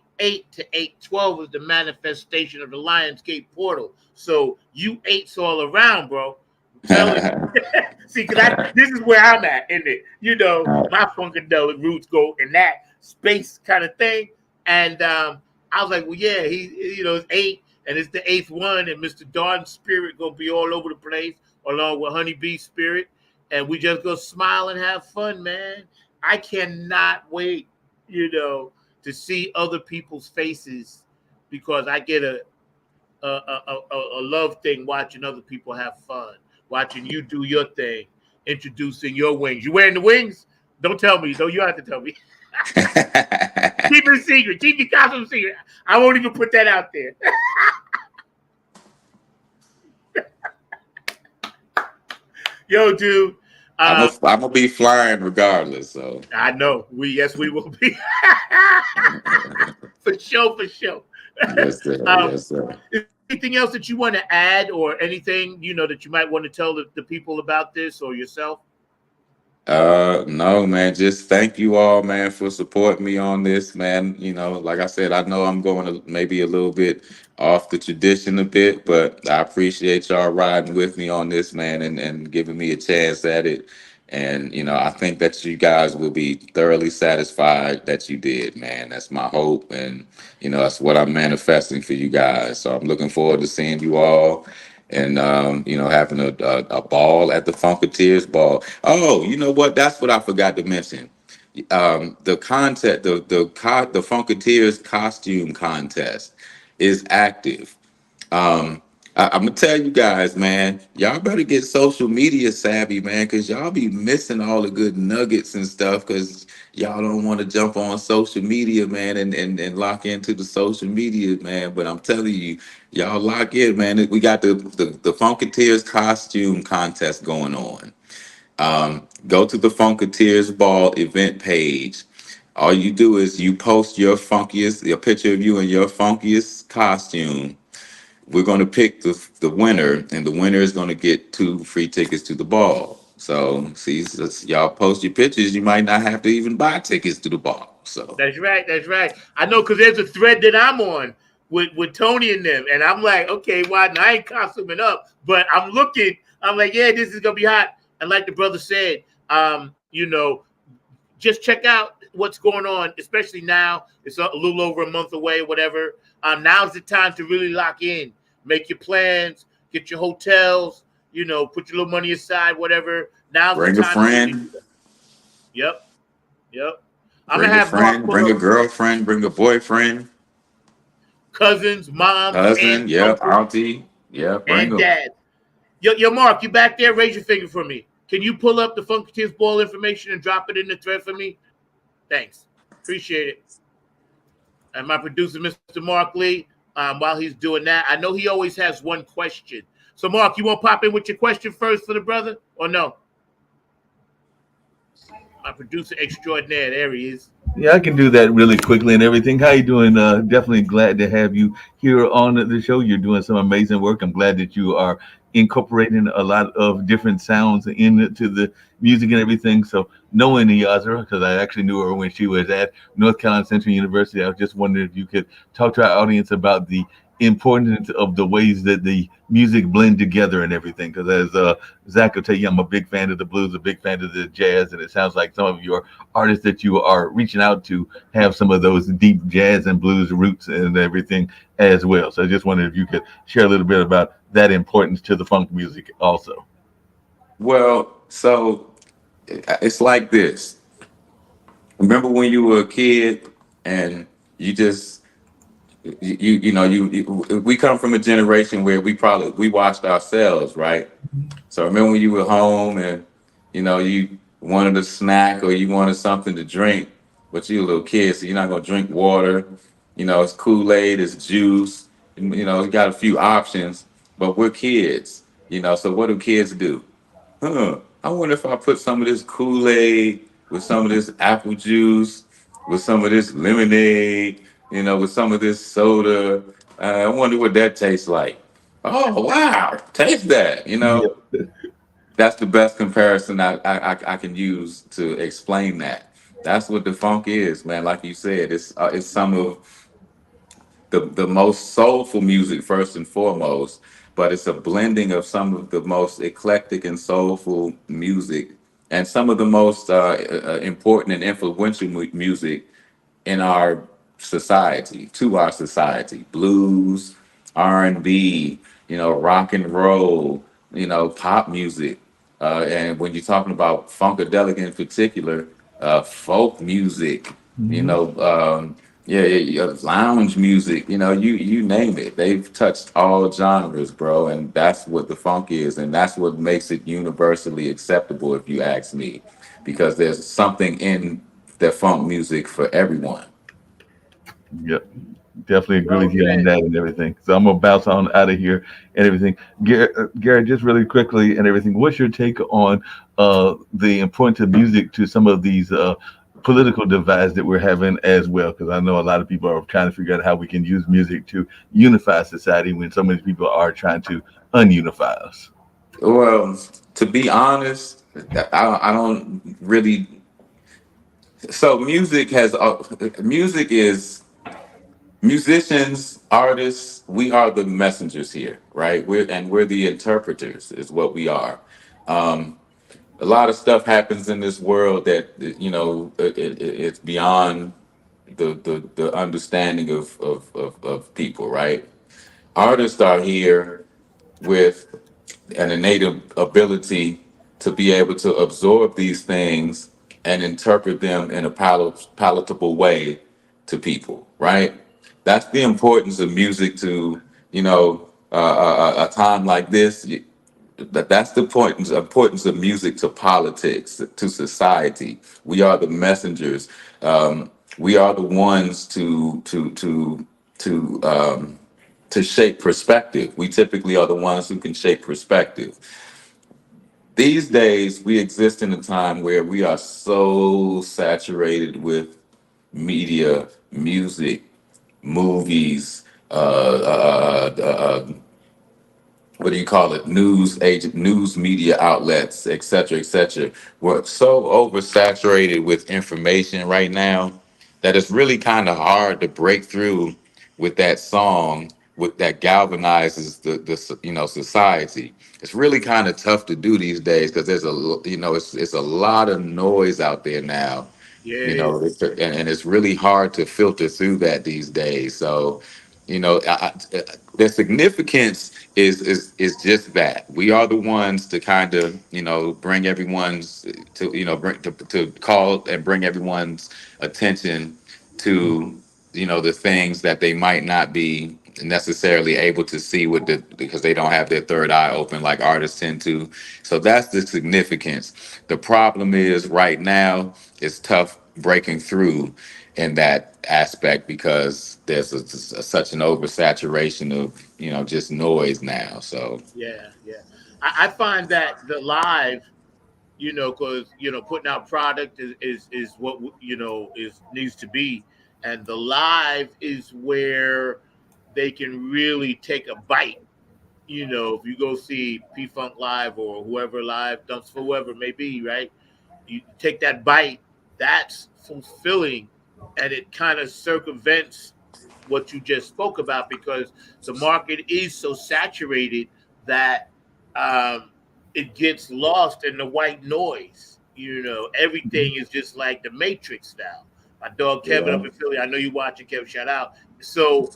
to 812 is the manifestation of the Lionsgate portal. So you eights all around, bro. I'm telling you. See, because this is where I'm at in it. My funkadelic roots go in that space kind of thing. And I was like, well, yeah, it's 8, and it's the 8th one, and Mr. Darden's spirit gonna be all over the place, along with Honeybee's spirit, and we just go smile and have fun, man. I cannot wait, to see other people's faces, because I get a love thing watching other people have fun, watching you do your thing, introducing your wings. You wearing the wings? Don't tell me. Don't you have to tell me. Keep it a secret. Keep your costume secret. I won't even put that out there. Yo, dude. I'm gonna be flying regardless. So I know. We will be. For sure. yes, sir. Yes, sir. Is there anything else that you want to add, or anything that you might want to tell the people about this or yourself? No, man, just thank you all, man, for supporting me on this, man. Like I said, I know I'm going to maybe a little bit off the tradition a bit, but I appreciate y'all riding with me on this, man, and giving me a chance at it. And, I think that you guys will be thoroughly satisfied that you did, man. That's my hope. And, that's what I'm manifesting for you guys. So I'm looking forward to seeing you all and having a ball at the Funkateers ball. Oh, you know what? That's what I forgot to mention. The contest, the Funkateers costume contest is active. I'm gonna tell you guys, man, y'all better get social media savvy, man, because y'all be missing all the good nuggets and stuff because y'all don't want to jump on social media, man, and lock into the social media, man. But I'm telling you, y'all lock in, man. We got the Funkateers costume contest going on. Go to the Funkateers Ball event page. All you do is you post your picture of you in your funkiest costume. We're going to pick the winner, and the winner is going to get 2 free tickets to the ball. So, see, y'all post your pictures, you might not have to even buy tickets to the ball. So That's right. I know, because there's a thread that I'm on with Tony and them, and I'm like, okay, why? Well, I ain't costuming up, but I'm looking. I'm like, yeah, this is gonna be hot. And like the brother said, just check out what's going on, especially now. It's a little over a month away, whatever. Now's the time to really lock in, make your plans, get your hotels, put your little money aside, whatever. Now's bring the a time. friend. Yep. I'm Bring gonna a have Mark friend, pull bring a up girlfriend, bring a boyfriend, cousins, moms, cousin, aunts, yep, uncles, auntie, yep, bring and them. dads. Yo, Mark, you back there? Raise your finger for me. Can you pull up the Funkateers Ball information and drop it in the thread for me? Thanks. Appreciate it. And my producer, Mr. Mark Lee, while he's doing that, I know he always has one question. So, Mark, you want to pop in with your question first for the brother, or no? My producer extraordinaire, there he is. Yeah, I can do that really quickly and everything. How you doing? Definitely glad to have you here on the show. You're doing some amazing work. I'm glad that you are incorporating a lot of different sounds into the music and everything. So knowing Yazra, because I actually knew her when she was at North Carolina Central University, I was just wondering if you could talk to our audience about the importance of the ways that the music blend together and everything. Because as Zach will tell you, I'm a big fan of the blues, a big fan of the jazz, and it sounds like some of your artists that you are reaching out to have some of those deep jazz and blues roots and everything as well. So I just wondered if you could share a little bit about that importance to the funk music also. Well, so it's like this. Remember when you were a kid and you just we come from a generation where we watched ourselves, right? So remember when you were home and you wanted a snack or you wanted something to drink, but you're a little kid, so you're not gonna drink water. You know, it's Kool-Aid, it's juice. You know, you got a few options, but we're kids. You know, so what do kids do? I wonder if I put some of this Kool-Aid with some of this apple juice, with some of this lemonade, you know, with some of this soda. I wonder what that tastes like. Oh wow, taste that. You know, Yeah. that's the best comparison I can use to explain that. That's what the funk is, man. Like you said, it's some of the most soulful music first and foremost, but it's a blending of some of the most eclectic and soulful music and some of the most important and influential music in our society, to our society. Blues, R&B, you know, rock and roll, you know, pop music. And when you're talking about funkadelic in particular, folk music, you Mhm. know, lounge music, you know, you name it. They've touched all genres, bro, and that's what the funk is, and that's what makes it universally acceptable, if you ask me, because there's something in the funk music for everyone. Yep. Definitely agree Well with you on said. that and everything. So I'm gonna bounce on out of here and everything. Garrett, just really quickly and everything. What's your take on the importance of music to some of these political divides that we're having as well? Because I know a lot of people are trying to figure out how we can use music to unify society when so many people are trying to unify us. Well, to be honest, I don't really. So music is musicians, artists. We are the messengers here, right? We're the interpreters, is what we are. Um, a lot of stuff happens in this world that you know it's beyond the understanding of people, right? Artists are here with an innate ability to be able to absorb these things and interpret them in a palatable way to people, right? That's the importance of music to, you know, a time like this. That's the importance of music to politics, to society. We are the messengers. We are the ones to shape perspective. We typically are the ones who can shape perspective. These days, we exist in a time where we are so saturated with media, music, movies, what do you call it, news media outlets, et cetera, et cetera. We're so oversaturated with information right now that it's really kind of hard to break through with that song with that galvanizes the you know society. It's really kind of tough to do these days because you know it's a lot of noise out there now, Yeah, you it know, is. and it's really hard to filter through that these days. So, you know, the significance is just that we are the ones to kind of, you know, bring everyone's to, you know, to call and bring everyone's attention to, you know, the things that they might not be necessarily able to see with because they don't have their third eye open like artists tend to. So that's the significance. The problem is right now it's tough breaking through in that aspect because there's such an oversaturation of, you know, just noise now. So Yeah, yeah. I find that the live, you know, because you know, putting out product is what you know is needs to be, and the live is where they can really take a bite. You know, if you go see P Funk live or whoever live, Dunks for whoever it may be, right? You take that bite, that's fulfilling, and it kind of circumvents what you just spoke about because the market is so saturated that it gets lost in the white noise. You know, everything is just like the Matrix now. My dog Kevin yeah. up in Philly, I know you watching, Kevin, shout out. So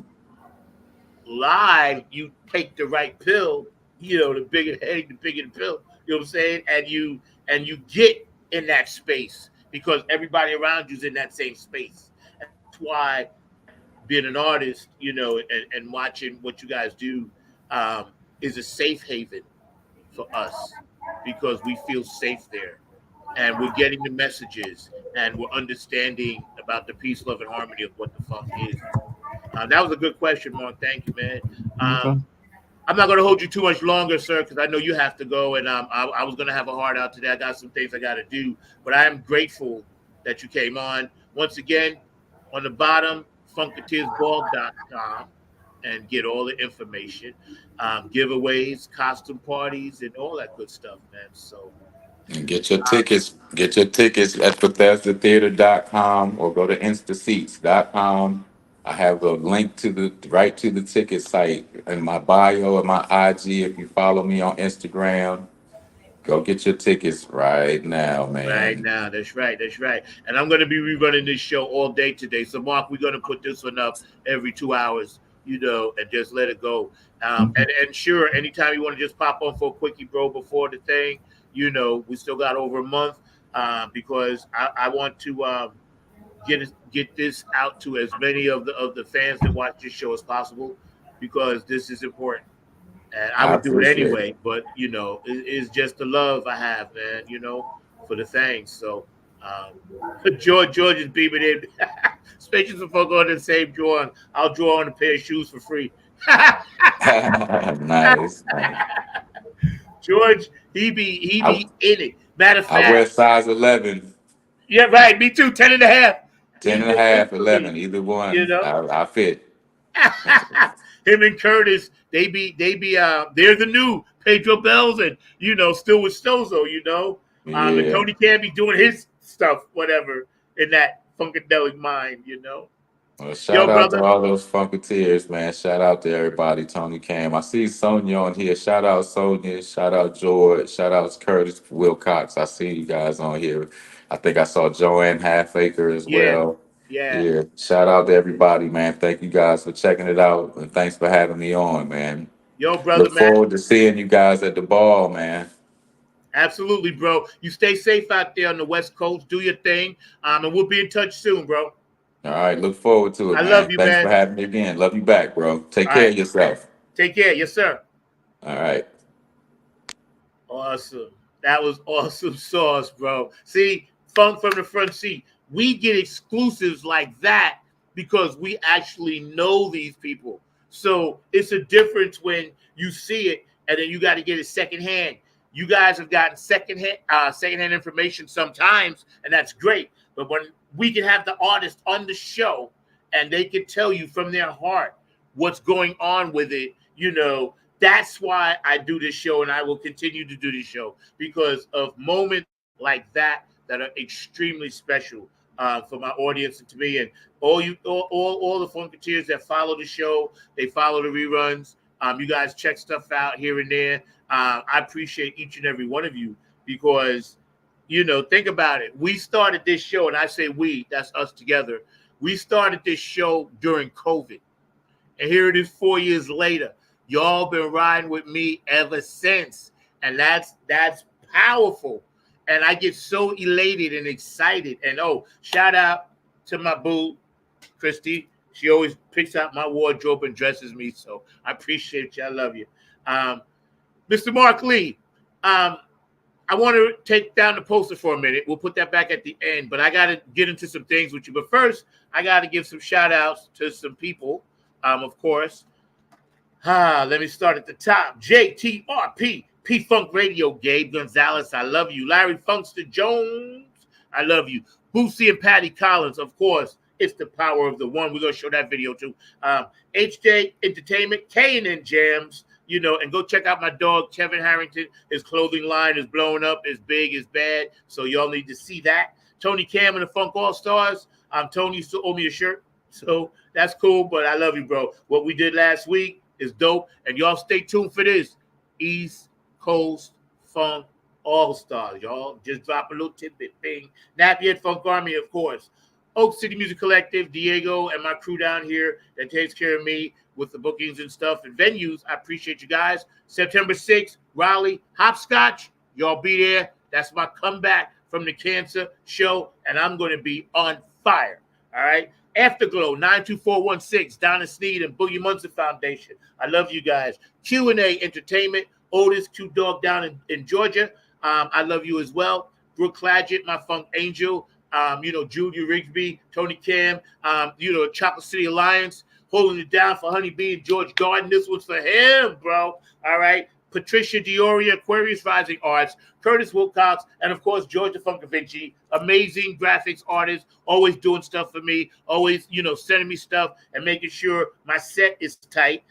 live, you take the right pill, you know, the bigger the headache, the bigger the pill, you know what I'm saying? And you get in that space because everybody around you's in that same space. And that's why being an artist, you know, and watching what you guys do is a safe haven for us because we feel safe there. and we're getting the messages, and we're understanding about the peace, love, and harmony of what the funk is. That was a good question, Mark. Thank you, man. Okay. I'm not going to hold you too much longer, sir, because I know you have to go, and I was going to have a heart out today. I got some things I got to do, but I am grateful that you came on. Once again, on the bottom, FUNKATEERSBall.com, and get all the information, giveaways, costume parties, and all that good stuff, man. So And get your tickets. Get your tickets at BethesdaTheater.com or go to InstaSeats.com. I have a link to the ticket site in my bio and my IG. If you follow me on Instagram, go get your tickets right now, right man. now, that's right, that's right. And I'm going to be rerunning this show all day today. So, Mark, we're going to put this one up every 2 hours, and just let it go. And sure, anytime you want to just pop on for a quickie, bro, before the thing, we still got over a month because I want to get this out to as many of the fans that watch this show as possible, because this is important. And I I would do it appreciate it. anyway, but it's just the love I have, man, for the things. So George is beaming in. Spacious for folk on the same drawing. I'll draw on a pair of shoes for free. Nice. George, he be in it. Matter of I wear fact, size 11, yeah, right. Me too. 10 and a half. 10 He and a just half, ain't for me, 11. Either you one, know. I fit. Him and Curtis, they're the new Pedro Bells, and still with Stozo, and Yeah. Tony can be doing his stuff, whatever, in that funkadelic mind. Well, shout Yo, out to brother. all those Funkateers, man. Shout out to everybody. Tony Cam. I see Sonia on here. Shout out Sonia. Shout out George. Shout out Curtis Wilcox. I see you guys on here. I think I saw Joanne Halfacre as Yeah, well. yeah. Yeah. Shout out to everybody, man. Thank you guys for checking it out. And thanks for having me on, man. Yo, brother, Look man. forward to seeing you guys at the ball, man. Absolutely, bro. You stay safe out there on the West Coast. Do your thing, and we'll be in touch soon, bro. All right. Look forward to it, I love man. you, Thanks for man. having me again. Love you back, bro. Take All care right. of yourself. Take care. Yes, sir. All right. Awesome. That was awesome sauce, bro. See, Funk from the front seat. We get exclusives like that because we actually know these people. So it's a difference when you see it and then you got to get it secondhand. You guys have gotten secondhand information sometimes, and that's great. But when we can have the artist on the show and they can tell you from their heart what's going on with it, that's why I do this show, and I will continue to do this show, because of moments like that are extremely special for my audience and to me. And all the Funkateers that follow the show, they follow the reruns. You guys check stuff out here and there. I appreciate each and every one of you because, think about it. We started this show, and I say we, that's us together. We started this show during COVID. And here it is 4 years later. Y'all been riding with me ever since. And that's powerful. And I get so elated and excited. And shout out to my boo, Christy. She always picks out my wardrobe and dresses me. So I appreciate you. I love you. Mr. Mark Lee, I want to take down the poster for a minute. We'll put that back at the end. But I got to get into some things with you. But first, I got to give some shout outs to some people. Of course. Let me start at the top. JTRP, P-Funk Radio, Gabe Gonzalez, I love you. Larry Funkster Jones, I love you. Boosie and Patty Collins, of course, it's the power of the one. We're going to show that video too. HJ Entertainment, K&N Jams, and go check out my dog, Kevin Harrington. His clothing line is blowing up, is big, is bad, so y'all need to see that. Tony Cam and the Funk All-Stars. Tony used to owe me a shirt, so that's cool, but I love you, bro. What we did last week is dope, and y'all stay tuned for this East Coast Funk All-Stars. Y'all just drop a little tidbit thing. Napier Funk Army, of course. Oak City Music Collective, Diego, and my crew down here that takes care of me with the bookings and stuff and venues. I appreciate you guys. September 6th, Raleigh, Hopscotch. Y'all be there. That's my comeback from the cancer show, and I'm going to be on fire. All right? Afterglow, 92416, Donna Sneed and Boogie Munson Foundation. I love you guys. Q&A Entertainment, Otis Q Dog down in Georgia. I love you as well. Brooke Clagett, my funk angel, Julia Rigsby, Tony Cam, Chocolate City Alliance, holding it down for Honeybee and George Garden. This one's for him, bro. All right. Patricia Dioria, Aquarius Rising Arts, Curtis Wilcox, and of course, Georgia Funkavinci, amazing graphics artist, always doing stuff for me, always, sending me stuff and making sure my set is tight.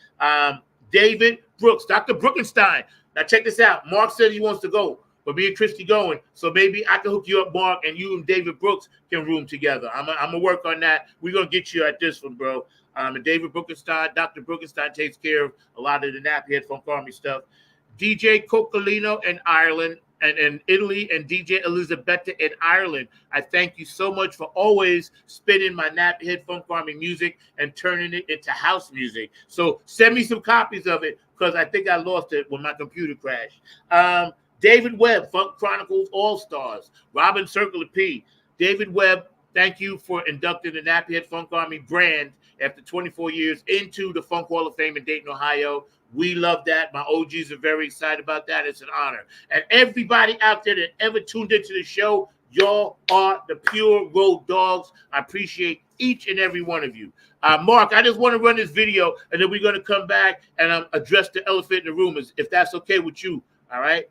David Brooks, Dr. Brookenstein. Now check this out. Mark says he wants to go, but me and Christy going. So maybe I can hook you up, Mark, and you and David Brooks can room together. I'm going to work on that. We're going to get you at this one, bro. And David Brookenstein, Dr. Brookenstein takes care of a lot of the Nappyhead Funk Army stuff. DJ Coccolino in Ireland and in Italy, and DJ Elisabetta in Ireland. I thank you so much for always spinning my Nappyhead Funk Army music and turning it into house music. So send me some copies of it, because I think I lost it when my computer crashed. David Webb, Funk Chronicles All-Stars. Robin Circular P. David Webb, thank you for inducting the Nappyhead Funk Army brand after 24 years into the Funk Hall of Fame in Dayton, Ohio. We love that. My OGs are very excited about that. It's an honor. And everybody out there that ever tuned into the show, y'all are the pure road dogs. I appreciate each and every one of you. Mark, I just want to run this video, and then we're going to come back and address the elephant in the room, if that's okay with you. All right?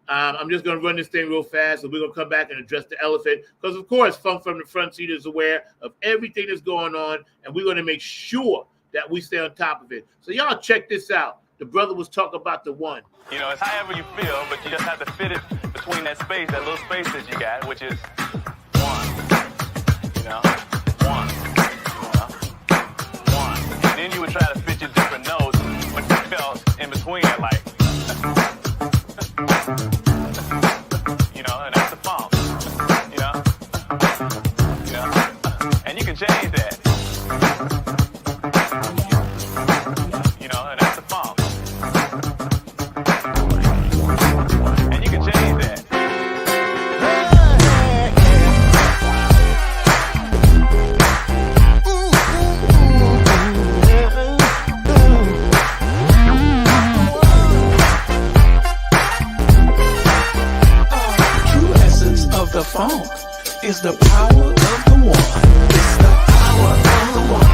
I'm just going to run this thing real fast, and we're going to come back and address the elephant. Because, of course, Funk from the Front Seat is aware of everything that's going on, and we're going to make sure that we stay on top of it. So y'all check this out. The brother was talking about the one. It's however you feel, but you just have to fit it between that space, that little space that you got, which is one. One. One. And then you would try to fit your different notes, but you felt in between it, like, and that's the funk. And you can change that. And that's the funk. And you can change that. True essence of the funk is the power of the one. It's the power of the one.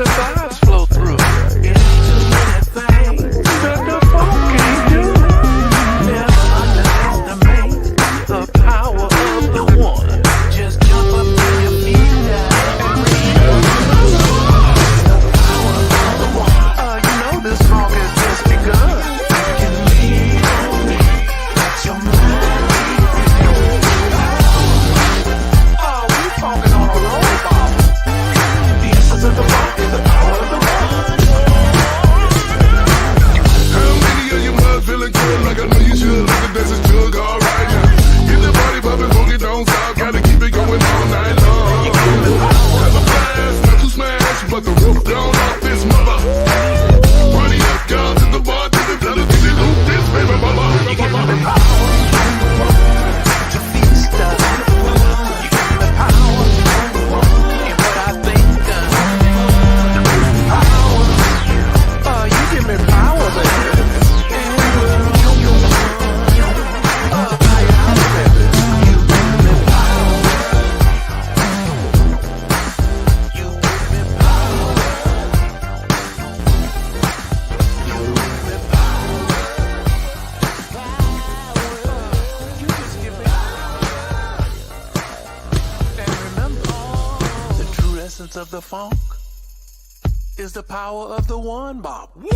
the vibes flow through. It's too many things that the funk can't do. Never underestimate the power of the one. Just jump up to your feet and you know this funk has just begun. You can lean on me, let your mind we funkin' on a roll ball. The essence of the funk is the power of the one. How many of you mud feeling good like I know you should? Look at this is jug all right now. Get the body poppin', funky, don't stop. Gotta keep it going all night long. Have a blast, not to smash, but the roof down off this mother. Running up, girl, to the bar, to the blood, to the loop, this baby mama. You give me the power to feast us. You give me the power in what I think of. Power, you give me power, baby. Of the funk is the power of the one, Bob. One!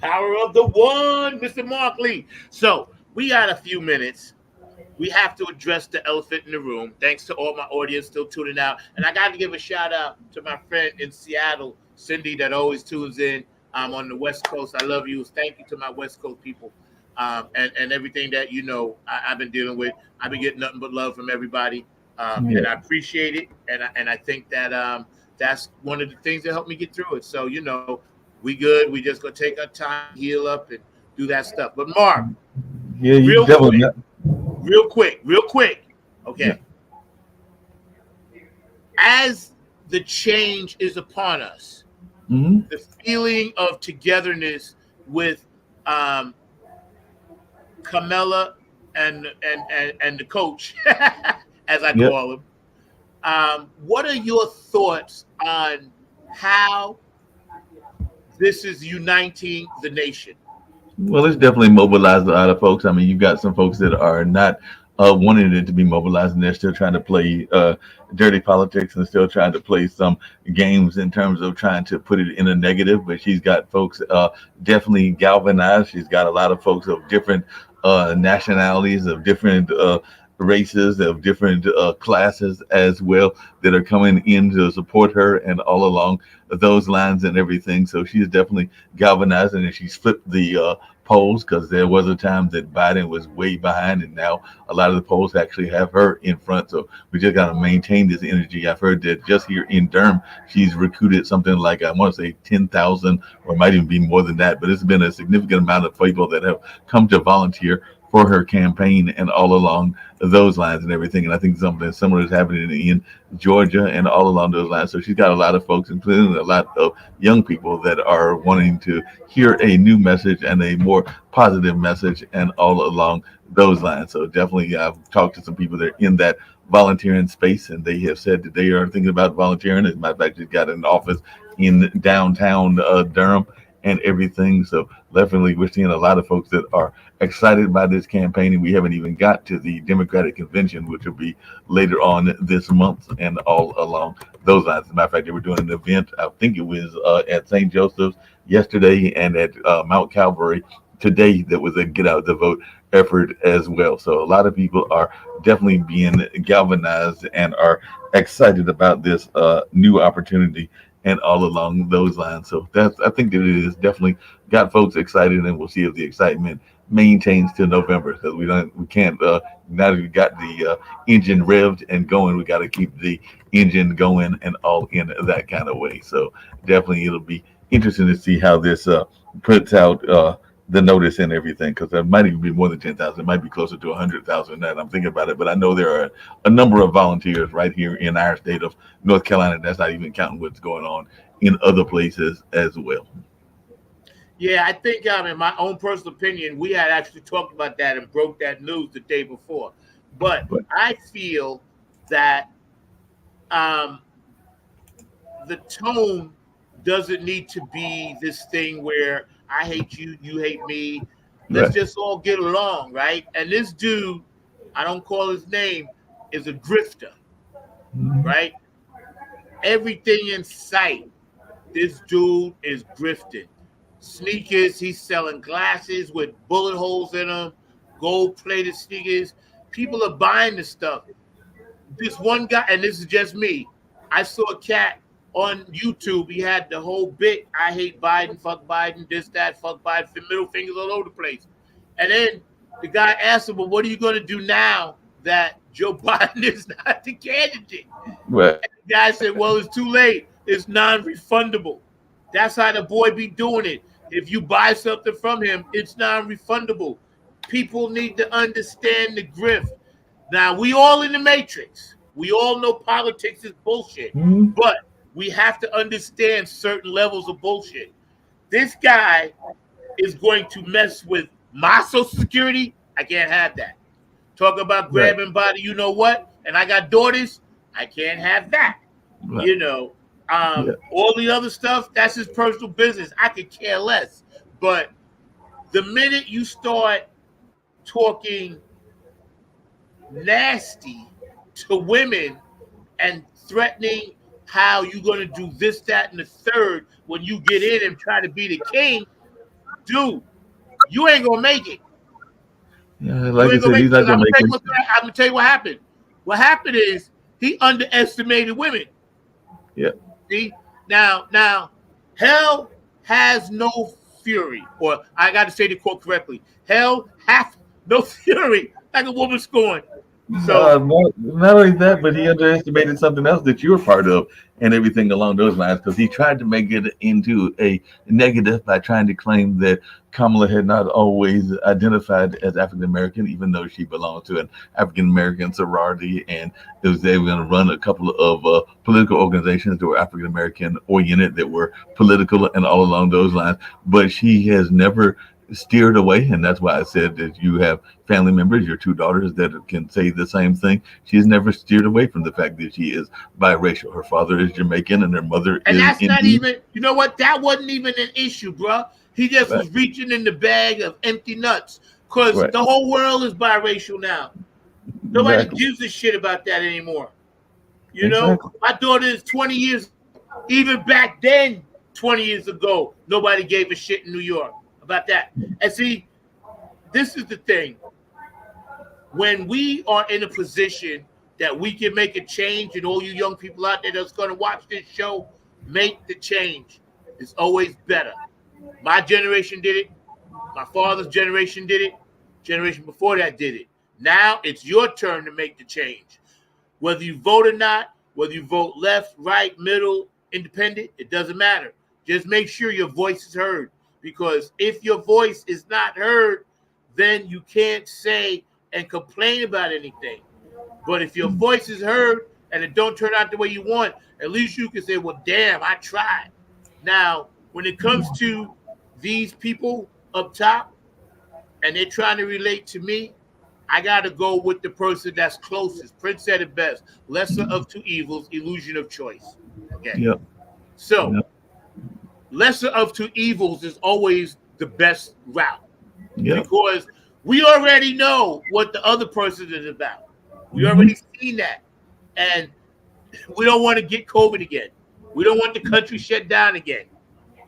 Power of the one, Mr. Markley. So we got a few minutes. We have to address the elephant in the room. Thanks to all my audience still tuning out. And I got to give a shout out to my friend in Seattle, Cindy, that always tunes in on the West Coast. I love you. Thank you to my West Coast people and everything that, you know, I've been dealing with. I've been getting nothing but love from everybody. And I appreciate it. And I think that that's one of the things that helped me get through it. So, you know, we good. We just gonna take our time, heal up, and do that stuff. But Mark, real quick. Okay. Yeah. As the change is upon us, the feeling of togetherness with Camilla and the coach, as I call him. What are your thoughts on how this is uniting the nation? Well, it's definitely mobilized a lot of folks. I mean, you've got some folks that are not wanting it to be mobilized, and they're still trying to play dirty politics and still trying to play some games in terms of trying to put it in a negative. But she's got folks definitely galvanized. She's got a lot of folks of different nationalities, of different races, of different classes as well, that are coming in to support her and all along those lines and everything. So she's definitely galvanizing, and she's flipped the polls, because there was a time that Biden was way behind, and now a lot of the polls actually have her in front. So we just got to maintain this energy. I've heard that just here in Durham, she's recruited something like, I want to say 10,000, or it might even be more than that, but it's been a significant amount of people that have come to volunteer for her campaign and all along those lines and everything. And I think something similar is happening in Georgia and all along those lines. So she's got a lot of folks, including a lot of young people, that are wanting to hear a new message and a more positive message and all along those lines. So definitely I've talked to some people that are in that volunteering space, and they have said that they are thinking about volunteering. As a matter of fact, she's got an office in downtown Durham and everything. So definitely we're seeing a lot of folks that are excited by this campaign, and we haven't even got to the Democratic convention, which will be later on this month and all along those lines. As a matter of fact, they were doing an event, I think it was at St. Joseph's yesterday and at Mount Calvary today, that was a get out the vote effort as well. So a lot of people are definitely being galvanized and are excited about this new opportunity and all along those lines. So that's, I think that it has definitely got folks excited, and we'll see if the excitement maintains till November, because we can't now that we got the engine revved and going, we got to keep the engine going and all in that kind of way. So definitely it'll be interesting to see how this puts out the notice and everything, because there might even be more than 10,000. It might be closer to 100,000 now that I'm thinking about it. But I know there are a number of volunteers right here in our state of North Carolina. That's not even counting what's going on in other places as well. Yeah, I think, in my own personal opinion, we had actually talked about that and broke that news the day before. But I feel that the tone doesn't need to be this thing where I hate you, you hate me. Let's just all get along, right? And this dude, I don't call his name, is a grifter, right? Everything in sight, this dude is grifting. Sneakers, he's selling glasses with bullet holes in them, gold-plated sneakers. People are buying this stuff. This one guy, and this is just me, I saw a cat on YouTube. He had the whole bit, I hate Biden, fuck Biden, this, that, fuck Biden, middle fingers all over the place. And then the guy asked him, well, what are you going to do now that Joe Biden is not the candidate? Right. And the guy said, well, it's too late. It's non-refundable. That's how the boy be doing it. If you buy something from him, it's non-refundable. People need to understand the grift. Now, we all in the matrix. We all know politics is bullshit. But we have to understand certain levels of bullshit. This guy is going to mess with my Social Security. I can't have that. Talk about grabbing body, you know what? And I got daughters. I can't have that. Right. You know, all the other stuff, that's his personal business. I could care less. But the minute you start talking nasty to women and threatening how you're going to do this, that, and the third when you get in and try to be the king, dude, you ain't going to make it. Yeah, like I said, he's not going to make it. I'm going to tell you what happened. What happened is he underestimated women. Yeah. See? Now, hell has no fury. Or I got to say the quote correctly. Hell hath no fury like a woman scorned. So not only that, but he underestimated something else that you were part of and everything along those lines, because he tried to make it into a negative by trying to claim that Kamala had not always identified as African American, even though she belonged to an African American sorority, and they were going to run a couple of political organizations that were African American oriented, that were political and all along those lines. But she has never steered away, and that's why I said that you have family members, your two daughters, that can say the same thing. She's never steered away from the fact that she is biracial. Her father is Jamaican and her mother is that's Indian. not even, you know what, that wasn't even an issue, bro. He just was reaching in the bag of empty nuts, because the whole world is biracial now. Nobody gives a shit about that anymore. You know, my daughter is 20 years, even back then, 20 years ago, nobody gave a shit in New York about that. And see, this is the thing. When we are in a position that we can make a change, and all you young people out there that's going to watch this show, make the change. It's always better. My generation did it. My father's generation did it. Generation before that did it. Now it's your turn to make the change. Whether you vote or not, whether you vote left, right, middle, independent, it doesn't matter. Just make sure your voice is heard. Because if your voice is not heard, then you can't say and complain about anything. But if your voice is heard and it don't turn out the way you want, at least you can say, well, damn, I tried. Now, when it comes to these people up top and they're trying to relate to me, I got to go with the person that's closest. Prince said it best. Lesser of two evils, illusion of choice. Okay. Yep. So, lesser of two evils is always the best route. Yep. Because we already know what the other person is about. We already seen that. And we don't want to get COVID again. We don't want the country shut down again.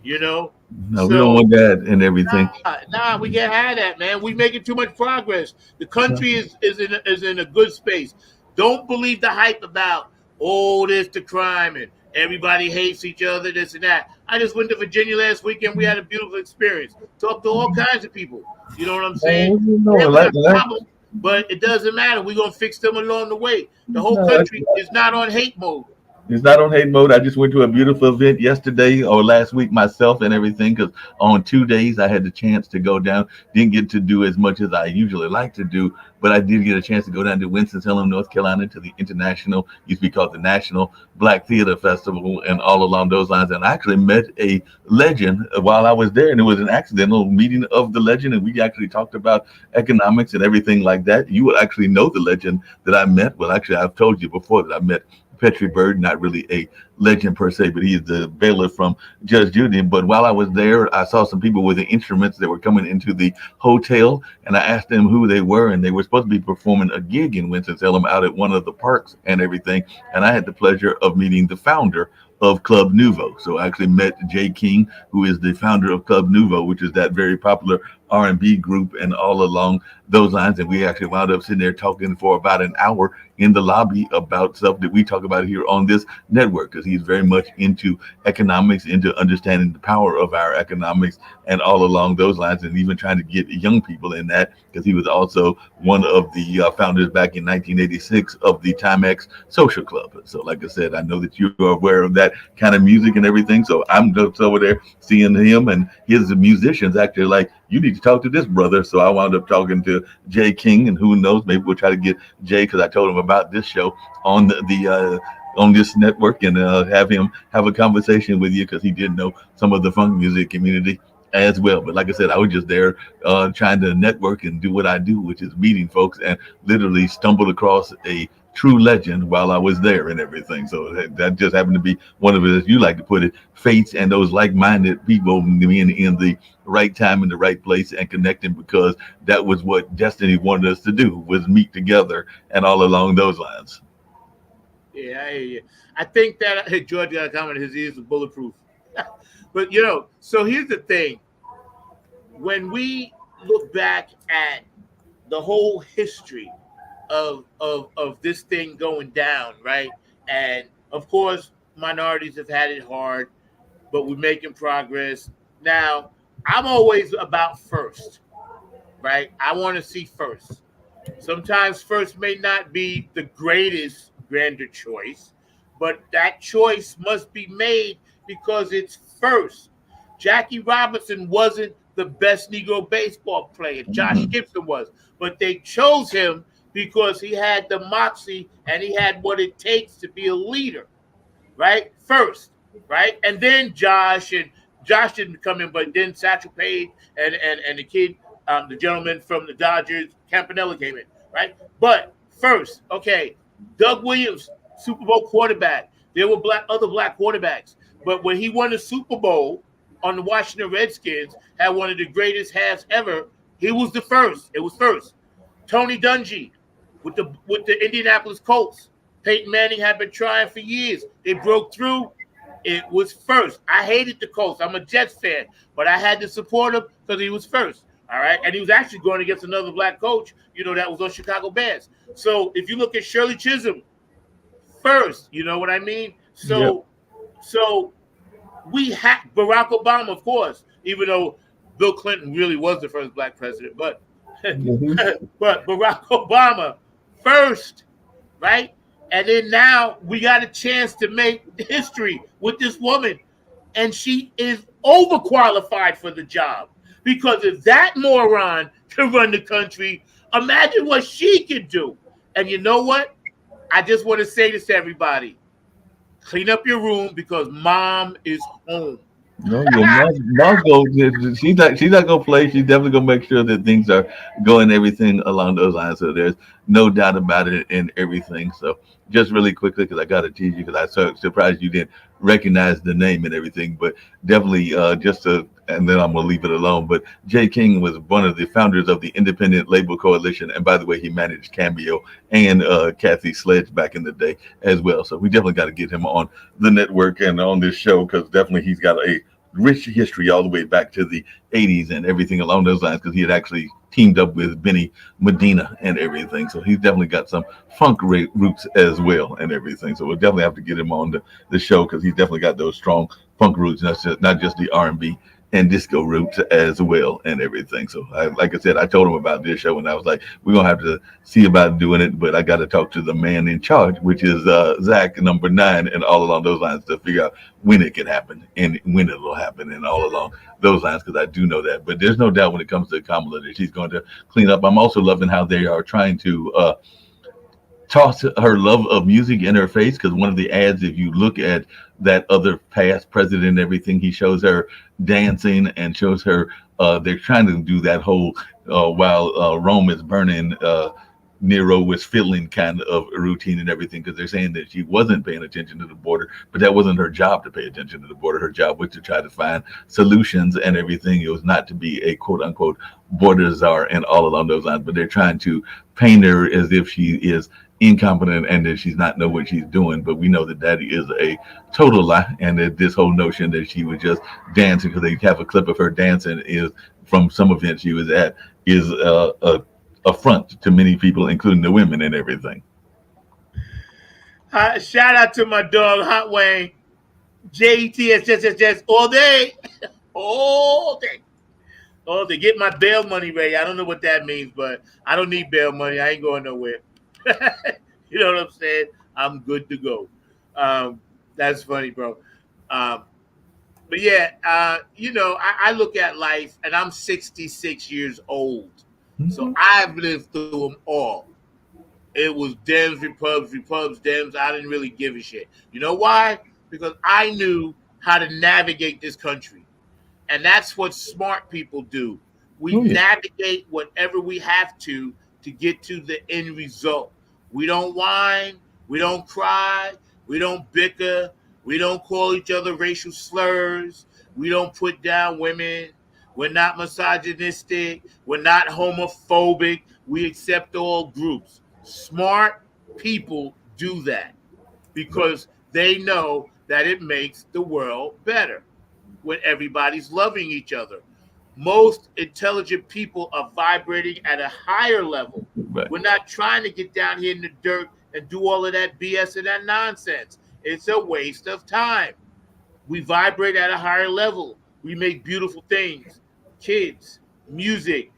You know? No, we don't want that and everything. Nah, we can't have that, man. We're making too much progress. The country is in a good space. Don't believe the hype about, this the crime and everybody hates each other, this and that. I just went to Virginia last weekend. We had a beautiful experience. Talked to all kinds of people. You know what I'm saying? Problem, but it doesn't matter. We're going to fix them along the way. The whole country is not on hate mode. It's not on hate mode. I just went to a beautiful event yesterday or last week myself and everything because on 2 days I had the chance to go down. Didn't get to do as much as I usually like to do, but I did get a chance to go down to Winston-Salem, North Carolina to the International, used to be called the National Black Theater Festival, and all along those lines. And I actually met a legend while I was there, and it was an accidental meeting of the legend, and we actually talked about economics and everything like that. You would actually know the legend that I met. Well, actually, I've told you before that I met Petrie Bird, not really a legend per se, but he is the bailiff from Judge Judy. But while I was there, I saw some people with the instruments that were coming into the hotel, and I asked them who they were, and they were supposed to be performing a gig in Winston-Salem out at one of the parks and everything. And I had the pleasure of meeting the founder of Club Nouveau. So I actually met Jay King, who is the founder of Club Nouveau, which is that very popular R&B group, and all along those lines. And we actually wound up sitting there talking for about an hour in the lobby about stuff that we talk about here on this network, because he's very much into economics, into understanding the power of our economics and all along those lines, and even trying to get young people in that, because he was also one of the founders back in 1986 of the Timex Social Club. So like I said, I know that you are aware of that kind of music and everything. So I'm just over there seeing him and his musicians actually like, you need to talk to this brother. So I wound up talking to Jay King, and who knows, maybe we'll try to get Jay, because I told him about this show on the on this network, and have him have a conversation with you, because he did know some of the funk music community as well. But like I said, I was just there trying to network and do what I do, which is meeting folks, and literally stumbled across a true legend while I was there and everything. So that just happened to be one of it, as you like to put it, fates and those like-minded people being in the right time in the right place and connecting, because that was what destiny wanted us to do, was meet together and all along those lines. Yeah, I hear you. I think that George got a comment. His ears are bulletproof. But so here's the thing: when we look back at the whole history of this thing going down, right? And of course, minorities have had it hard, but we're making progress. Now, I'm always about first, right? I want to see first. Sometimes first may not be the greatest grander choice, but that choice must be made because it's first. Jackie Robinson wasn't the best Negro baseball player. Josh Gibson was, but they chose him because he had the moxie and he had what it takes to be a leader, right? First, right? And then Josh didn't come in, but then Satchel Paige and the kid, the gentleman from the Dodgers, Campanella, came in, right? But first, okay, Doug Williams, Super Bowl quarterback. There were other black quarterbacks, but when he won the Super Bowl on the Washington Redskins, had one of the greatest halves ever, he was the first. It was first. Tony Dungy with the Indianapolis Colts. Peyton Manning had been trying for years. They broke through. It was first. I hated the Colts. I'm a Jets fan, but I had to support him because he was first. All right. And he was actually going against another black coach, that was on Chicago Bears. So if you look at Shirley Chisholm, first, you know what I mean? So we had Barack Obama, of course, even though Bill Clinton really was the first black president, but but Barack Obama first, right? And then now we got a chance to make history with this woman, and she is overqualified for the job, because if that moron can run the country, imagine what she could do. And you know what? I just want to say this to everybody: clean up your room, because mom is home. No, she's not gonna play. She's definitely gonna make sure that things are going everything along those lines. So there's no doubt about it and everything. So just really quickly, because I gotta tease you, because I'm so surprised you didn't recognize the name and everything, but definitely and then I'm gonna leave it alone. But Jay King was one of the founders of the Independent Label Coalition, and by the way, he managed Cameo and Kathy Sledge back in the day as well. So we definitely got to get him on the network and on this show, because definitely he's got a rich history all the way back to the 80s and everything along those lines, because he had actually teamed up with Benny Medina and everything. So he's definitely got some funk roots as well and everything. So we'll definitely have to get him on the show, because he's definitely got those strong funk roots, not just the R&B and disco roots as well and everything. So like I said, I told him about this show and I was like, we're going to have to see about doing it, but I got to talk to the man in charge, which is Zach number 9 and all along those lines to figure out when it can happen and when it will happen and all along those lines, because I do know that. But there's no doubt when it comes to Kamala that she's going to clean up. I'm also loving how they are trying to toss her love of music in her face, because one of the ads, if you look at that other past president and everything, he shows her dancing and shows her they're trying to do that whole while Rome is burning, Nero was fiddling kind of routine and everything, because they're saying that she wasn't paying attention to the border, but that wasn't her job to pay attention to the border. Her job was to try to find solutions and everything. It was not to be a quote unquote border czar and all along those lines, but they're trying to paint her as if she is incompetent and that she's not know what she's doing. But we know that that is a total lie, and that this whole notion that she was just dancing, because they have a clip of her dancing is from some event she was at, is a affront to many people, including the women and everything. Shout out to my dog Hot Wayne, JETS all day, all day. Oh, they get my bail money ready. I don't know what that means, but I don't need bail money. I ain't going nowhere. You know what I'm saying? I'm good to go. That's funny, bro. But yeah, you know, I look at life, and I'm 66 years old. So I've lived through them all. It was Dems, Repubs, Dems. I didn't really give a shit. You know why? Because I knew how to navigate this country. And that's what smart people do. We navigate whatever we have to get to the end result. We don't whine. We don't cry. We don't bicker. We don't call each other racial slurs. We don't put down women. We're not misogynistic. We're not homophobic. We accept all groups. Smart people do that because they know that it makes the world better when everybody's loving each other. Most intelligent people are vibrating at a higher level. Right. We're not trying to get down here in the dirt and do all of that BS and that nonsense. It's a waste of time. We vibrate at a higher level. We make beautiful things. Kids, music.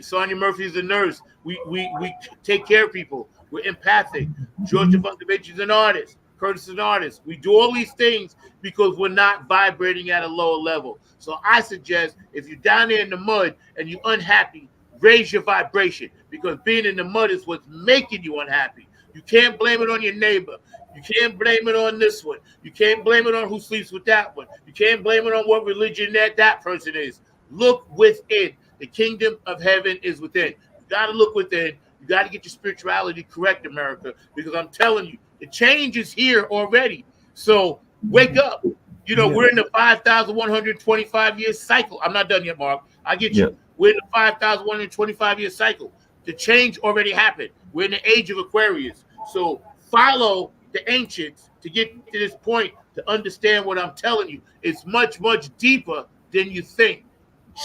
Sonia Murphy is a nurse. We take care of people. We're empathic. Georgia Funkadeelic is an artist. Curtis is an artist. We do all these things because we're not vibrating at a lower level. So I suggest if you're down there in the mud and you're unhappy, raise your vibration, because being in the mud is what's making you unhappy. You can't blame it on your neighbor. You can't blame it on this one. You can't blame it on who sleeps with that one. You can't blame it on what religion that person is. Look within. The kingdom of heaven is within. You got to look within. You got to get your spirituality correct, America, because I'm telling you, the change is here already. So wake up. You know, we're in the 5,125 year cycle. I'm not done yet, Mark. I get you. We're in the 5,125 year cycle. The change already happened. We're in the age of Aquarius. So follow the ancients to get to this point to understand what I'm telling you. It's much, much deeper than you think.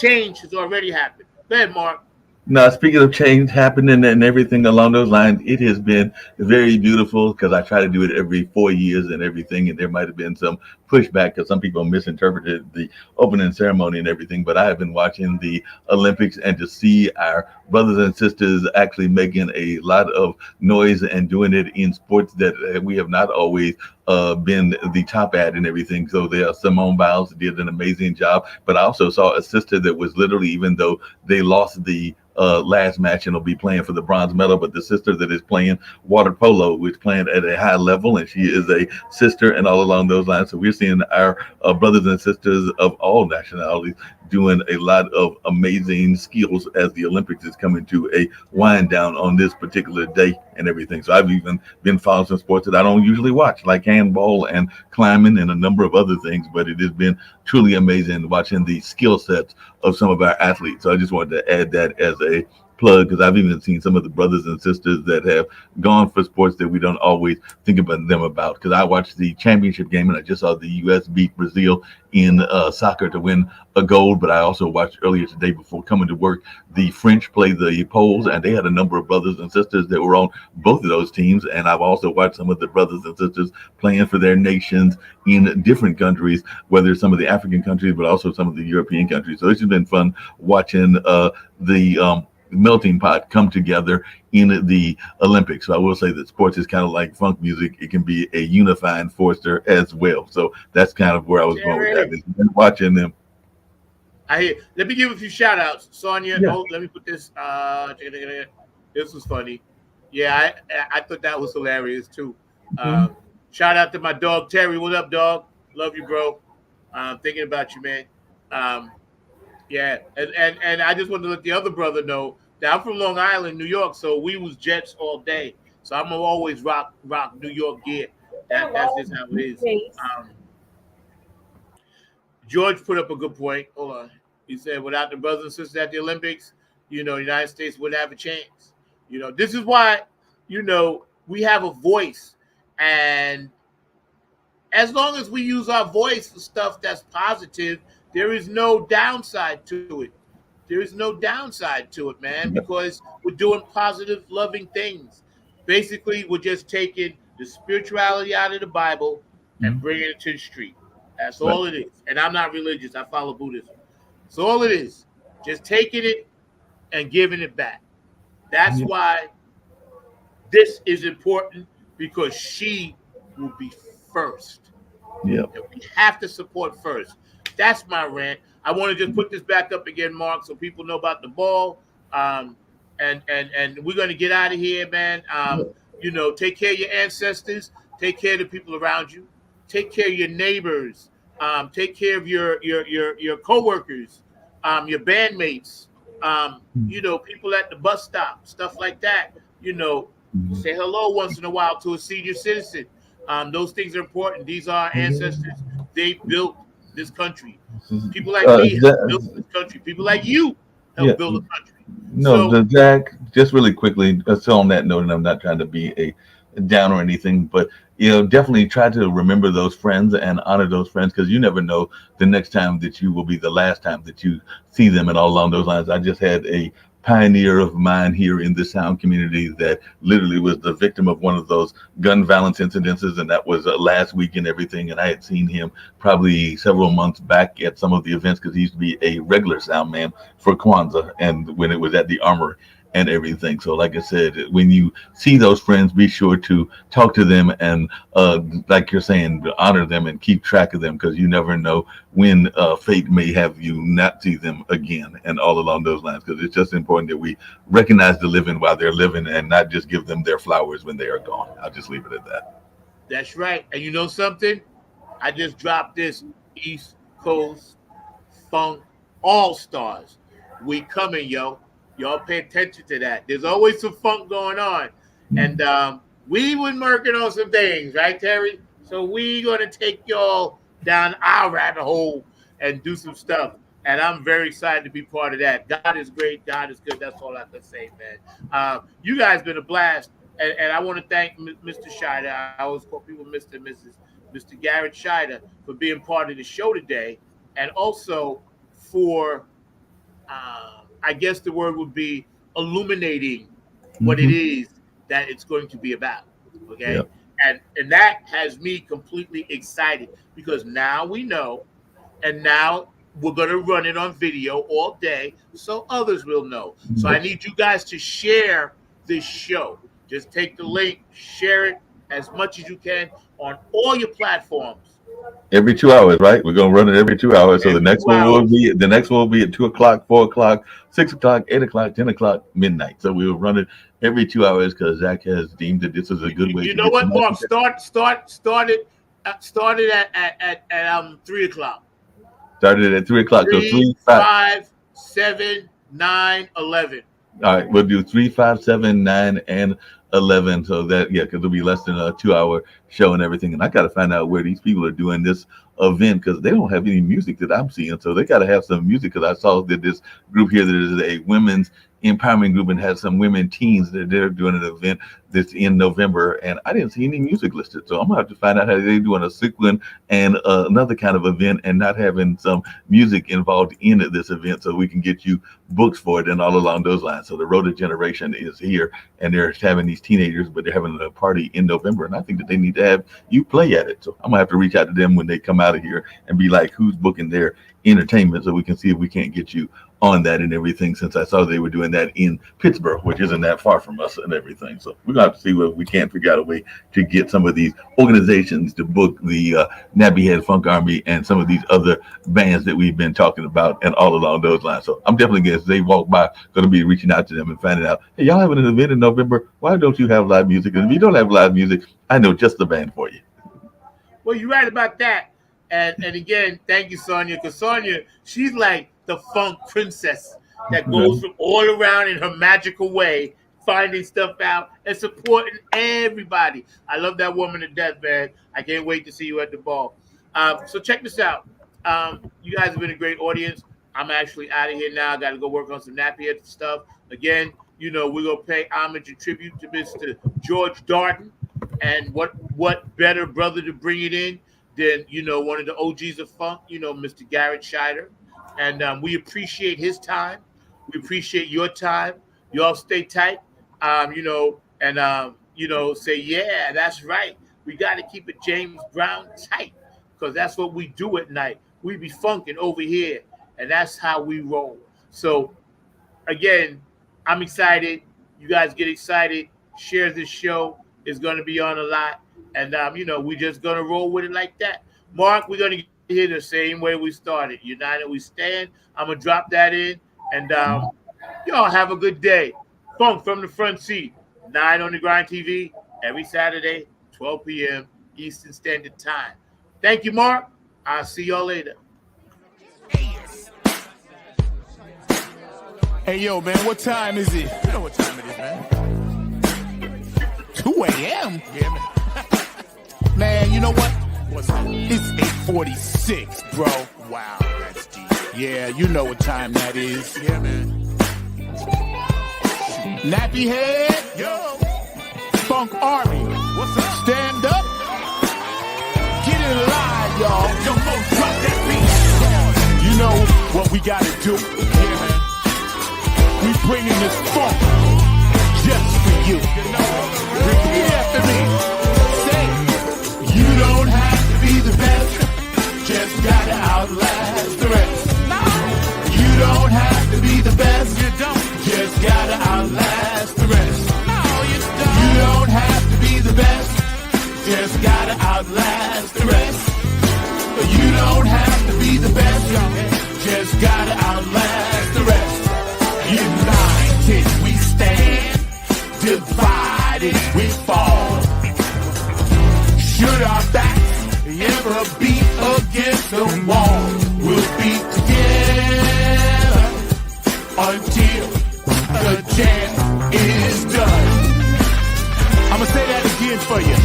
Change has already happened. Go ahead, Mark. Now, speaking of change happening and everything along those lines, it has been very beautiful because I try to do it every 4 years and everything, and there might have been some pushback because some people misinterpreted the opening ceremony and everything, but I have been watching the Olympics, and to see our brothers and sisters actually making a lot of noise and doing it in sports that we have not always been the top at and everything. So there, Simone Biles did an amazing job, but I also saw a sister that was literally, even though they lost the last match and will be playing for the bronze medal, but the sister that is playing water polo, which is playing at a high level, and she is a sister and all along those lines. So we're seeing our brothers and sisters of all nationalities doing a lot of amazing skills as the Olympics is coming to a wind down on this particular day and everything. So I've even been following some sports that I don't usually watch, like handball and climbing and a number of other things, but it has been truly amazing watching the skill sets of some of our athletes. So I just wanted to add that as a plug, because I've even seen some of the brothers and sisters that have gone for sports that we don't always think about them about. Because I watched the championship game and I just saw the U.S. beat Brazil in soccer to win a gold. But I also watched earlier today before coming to work, the French play the Poles, and they had a number of brothers and sisters that were on both of those teams. And I've also watched some of the brothers and sisters playing for their nations in different countries, whether it's some of the African countries, but also some of the European countries. So it's just been fun watching the melting pot come together in the Olympics. So I will say that sports is kind of like funk music. It can be a unifying force there as well. So that's kind of where I was going with that. It's been watching them. I hear. Let me give a few shout outs. Sonia, Yeah. oh, let me put this. This was funny. Yeah, I thought that was hilarious too. Shout out to my dog Terry. What up, dog? Love you, bro. Thinking about you, man. Yeah, and I just wanted to let the other brother know that I'm from Long Island, New York, so we was Jets all day. So I'm gonna always rock New York gear. That's just how it is. George put up a good point. Hold on. He said, without the brothers and sisters at the Olympics, the United States wouldn't have a chance. This is why, we have a voice. And as long as we use our voice for stuff that's positive, there is no downside to it. There is no downside to it, man, because we're doing positive, loving things. Basically, we're just taking the spirituality out of the Bible and bringing it to the street. That's all it is. And I'm not religious. I follow Buddhism. So all it is, just taking it and giving it back. That's why this is important, because she will be first. Yeah. We have to support first. That's my rant. I want to just put this back up again, Mark, so people know about the ball. And we're going to get out of here, man. Take care of your ancestors. Take care of the people around you. Take care of your neighbors. Take care of your coworkers, your bandmates. People at the bus stop, stuff like that. Say hello once in a while to a senior citizen. Those things are important. These are our ancestors. They built this country. People like me have built this country. People like you help build the country. No, Zach, just really quickly, so on that note, and I'm not trying to be a down or anything, but definitely try to remember those friends and honor those friends, because you never know the next time that you will be the last time that you see them, and all along those lines. I just had a pioneer of mine here in the sound community that literally was the victim of one of those gun violence incidences, and that was last week and everything. And I had seen him probably several months back at some of the events, because he used to be a regular sound man for Kwanzaa, and when it was at the Armory and everything. So like I said, when you see those friends, be sure to talk to them and like you're saying, honor them and keep track of them, because you never know when fate may have you not see them again, and all along those lines. Because it's just important that we recognize the living while they're living and not just give them their flowers when they are gone. I'll just leave it at that. That's right. And you know something? I just dropped this East Coast Funk All-Stars. We coming, yo. Y'all pay attention to that. There's always some funk going on. And we been working on some things, right, Terry? So we going to take y'all down our rabbit hole and do some stuff. And I'm very excited to be part of that. God is great. God is good. That's all I can say, man. You guys been a blast. And I want to thank Mr. Shider. I always call people Mr. and Mr. Garrett Shider for being part of the show today. And also for... I guess the word would be illuminating what it is that it's going to be about. Okay. Yep. And that has me completely excited, because now we know, and now we're going to run it on video all day so others will know. So I need you guys to share this show. Just take the link, share it as much as you can on all your platforms. Every 2 hours, right? We're gonna run it every 2 hours. So the next one will be at 2 o'clock, 4 o'clock, 6 o'clock, 8 o'clock, 10 o'clock, midnight. So we will run it every 2 hours, because Zach has deemed that this is a good way. You know what, Mark? Started at 3 o'clock. Started at 3 o'clock. 3, 5, 7, 9, 11. All right, we'll do 3, 5, 7, 9, and 11. So that, because it'll be less than a 2 hour show and everything. And I got to find out where these people are doing this event, because they don't have any music that I'm seeing. So they got to have some music, because I saw that this group here, that is a women's empowerment group and has some women teens that they're doing an event that's in November, and I didn't see any music listed. So I'm gonna have to find out how they're doing a cycling and another kind of event and not having some music involved in this event, so we can get you books for it and all along those lines. So the Rhoda generation is here, and they're having these teenagers, but they're having a party in November, and I think that they need to have you play at it. So I'm gonna have to reach out to them when they come out of here and be like, who's booking their entertainment, so we can see if we can't get you on that and everything, since I saw they were doing that in Pittsburgh, which isn't that far from us and everything. So we're gonna have to see whether we can figure out a way to get some of these organizations to book the Nappy Head Funk Army and some of these other bands that we've been talking about and all along those lines. So I'm definitely going to, as they walk by, going to be reaching out to them and finding out, hey, y'all having an event in November? Why don't you have live music? And if you don't have live music, I know just the band for you. Well, you're right about that. And again, thank you, Sonia, because Sonia, she's like the funk princess that goes from all around in her magical way, finding stuff out and supporting everybody. I love that woman to death, man. I can't wait to see you at the ball. So check this out. You guys have been a great audience. I'm actually out of here now. I got to go work on some nappy head stuff. Again, you know, we're going to pay homage and tribute to Mr. George Darden. And what better brother to bring it in than, you know, one of the OGs of funk, you know, Mr. Garrett SHIDER. And we appreciate his time. We appreciate your time. You all stay tight, you know, and, you know, say, yeah, that's right. We got to keep it James Brown tight, because that's what we do at night. We be funking over here, and that's how we roll. So, again, I'm excited. You guys get excited. Share this show. It's going to be on a lot. And, you know, we're just going to roll with it like that. Mark, we're going to get here the same way we started. United we stand. I'm going to drop that in. And y'all have a good day. Funk from the front seat. 9 on the Grind TV every Saturday, 12 p.m. Eastern Standard Time. Thank you, Mark. I'll see y'all later. Hey, yo, man, what time is it? You know what time it is, man. 2 a.m.? Yeah, man. Man, you know what? What's up? It's 8:46, bro. Wow, that's deep. Yeah, you know what time that is. Yeah, man. Nappy Head, yo. Funk Army, what's up? Stand up. Get it live, y'all. Yo, drop that beat. You know what we gotta do. Yeah, man. We bringing this funk just for you. Repeat after me. Say, you don't have to be the best, just gotta outlast the rest. You don't have to be the best, you don't, just gotta outlast the rest. You don't have to be the best, just gotta outlast the rest. You don't have to be the best, just gotta outlast the rest. United we stand, divided we fall. Should our backs ever be against the wall, we'll be together until the jam is done. I'ma say that again for you.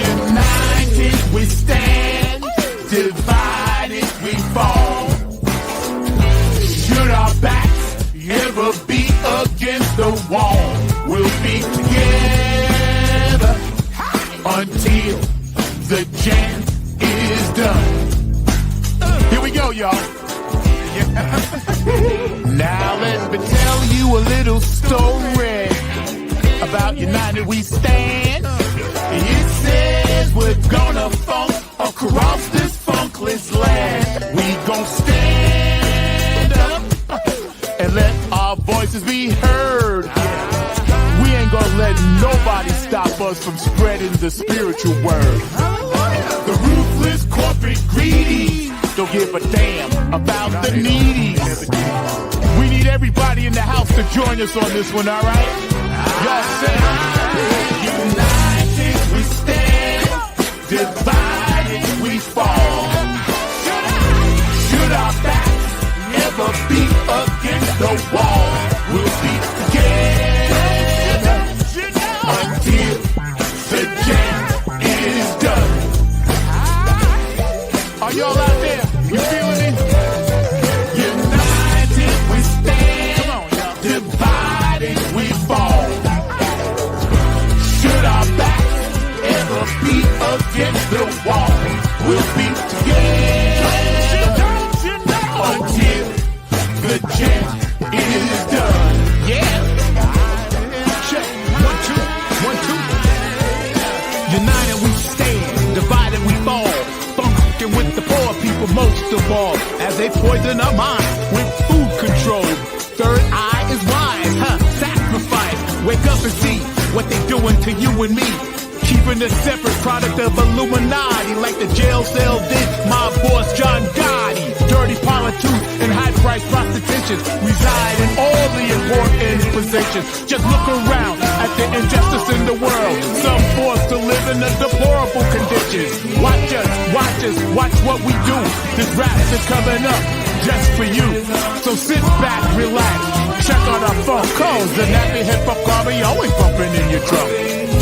United we stand, divided we fall. Should our backs ever be against the wall, we'll be together until the jam is done. Here we go, y'all. Now let me tell you a little story about United We Stand. It says we're gonna funk across this funkless land. We gon' stand up and let our voices be heard. We ain't gonna let nobody stop us from spreading the spiritual word. The ruthless corporate greedy don't give a damn about the needy. We need everybody in the house to join us on this one, alright? Y'all say, united we stand, divided we fall. Should our backs ever be against the wall, we'll be together until the jam is done. Are y'all out there? You feeling it? United we stand. fall as they poison our mind with food control. Third eye is wise, sacrifice. Wake up and see what they doing to you and me. Keeping a separate product of Illuminati, like the jail cell did my boss John Gotti. Dirty politics and high-priced prostitution reside in all the important positions. Just look around at the injustice in the world. Some forced to live in a deplorable conditions. Watch us, watch what we do. This rap is coming up just for you. So sit back, relax, check on our phone calls. The nappy hip-hop army always bumping in your truck.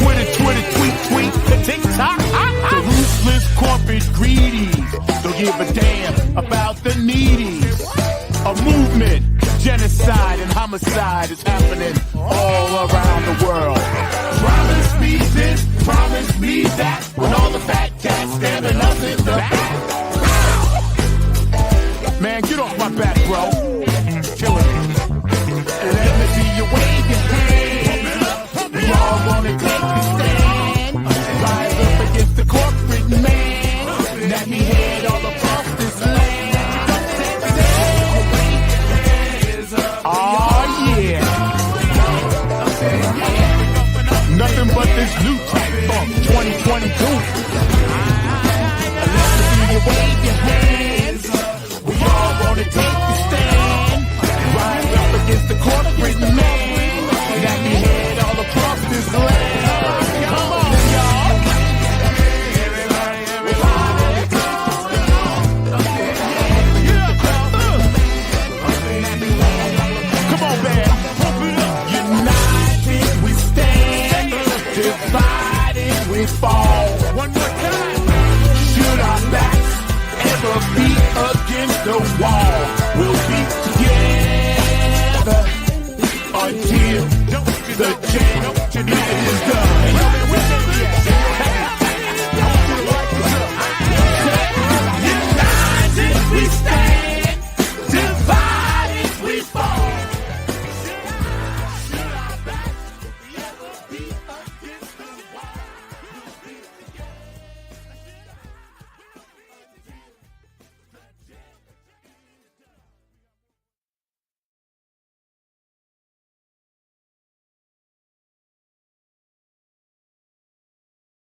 Twitter, tweet, TikTok. The ruthless corporate greedies don't give a damn about the needy. A movement, genocide and homicide is happening all around the world. Promise me this, promise me that, when all the fat cats stabbing us in the back. Man, get off my back, bro. Killing me. Let me see you wave your hand. We all wanna take the stand. Rise up against the corporate man. Let me head all across this land. Oh yeah. Nothing but this new type funk 2022. Let me see you wave your hands. We all wanna take the stand. Rise up against the corporate man. Let me head all across this land. Come on, y'all. Come on, man. United we stand. Divided we fall. One more time. Should our backs ever be against the wall, we'll be together until the change is done.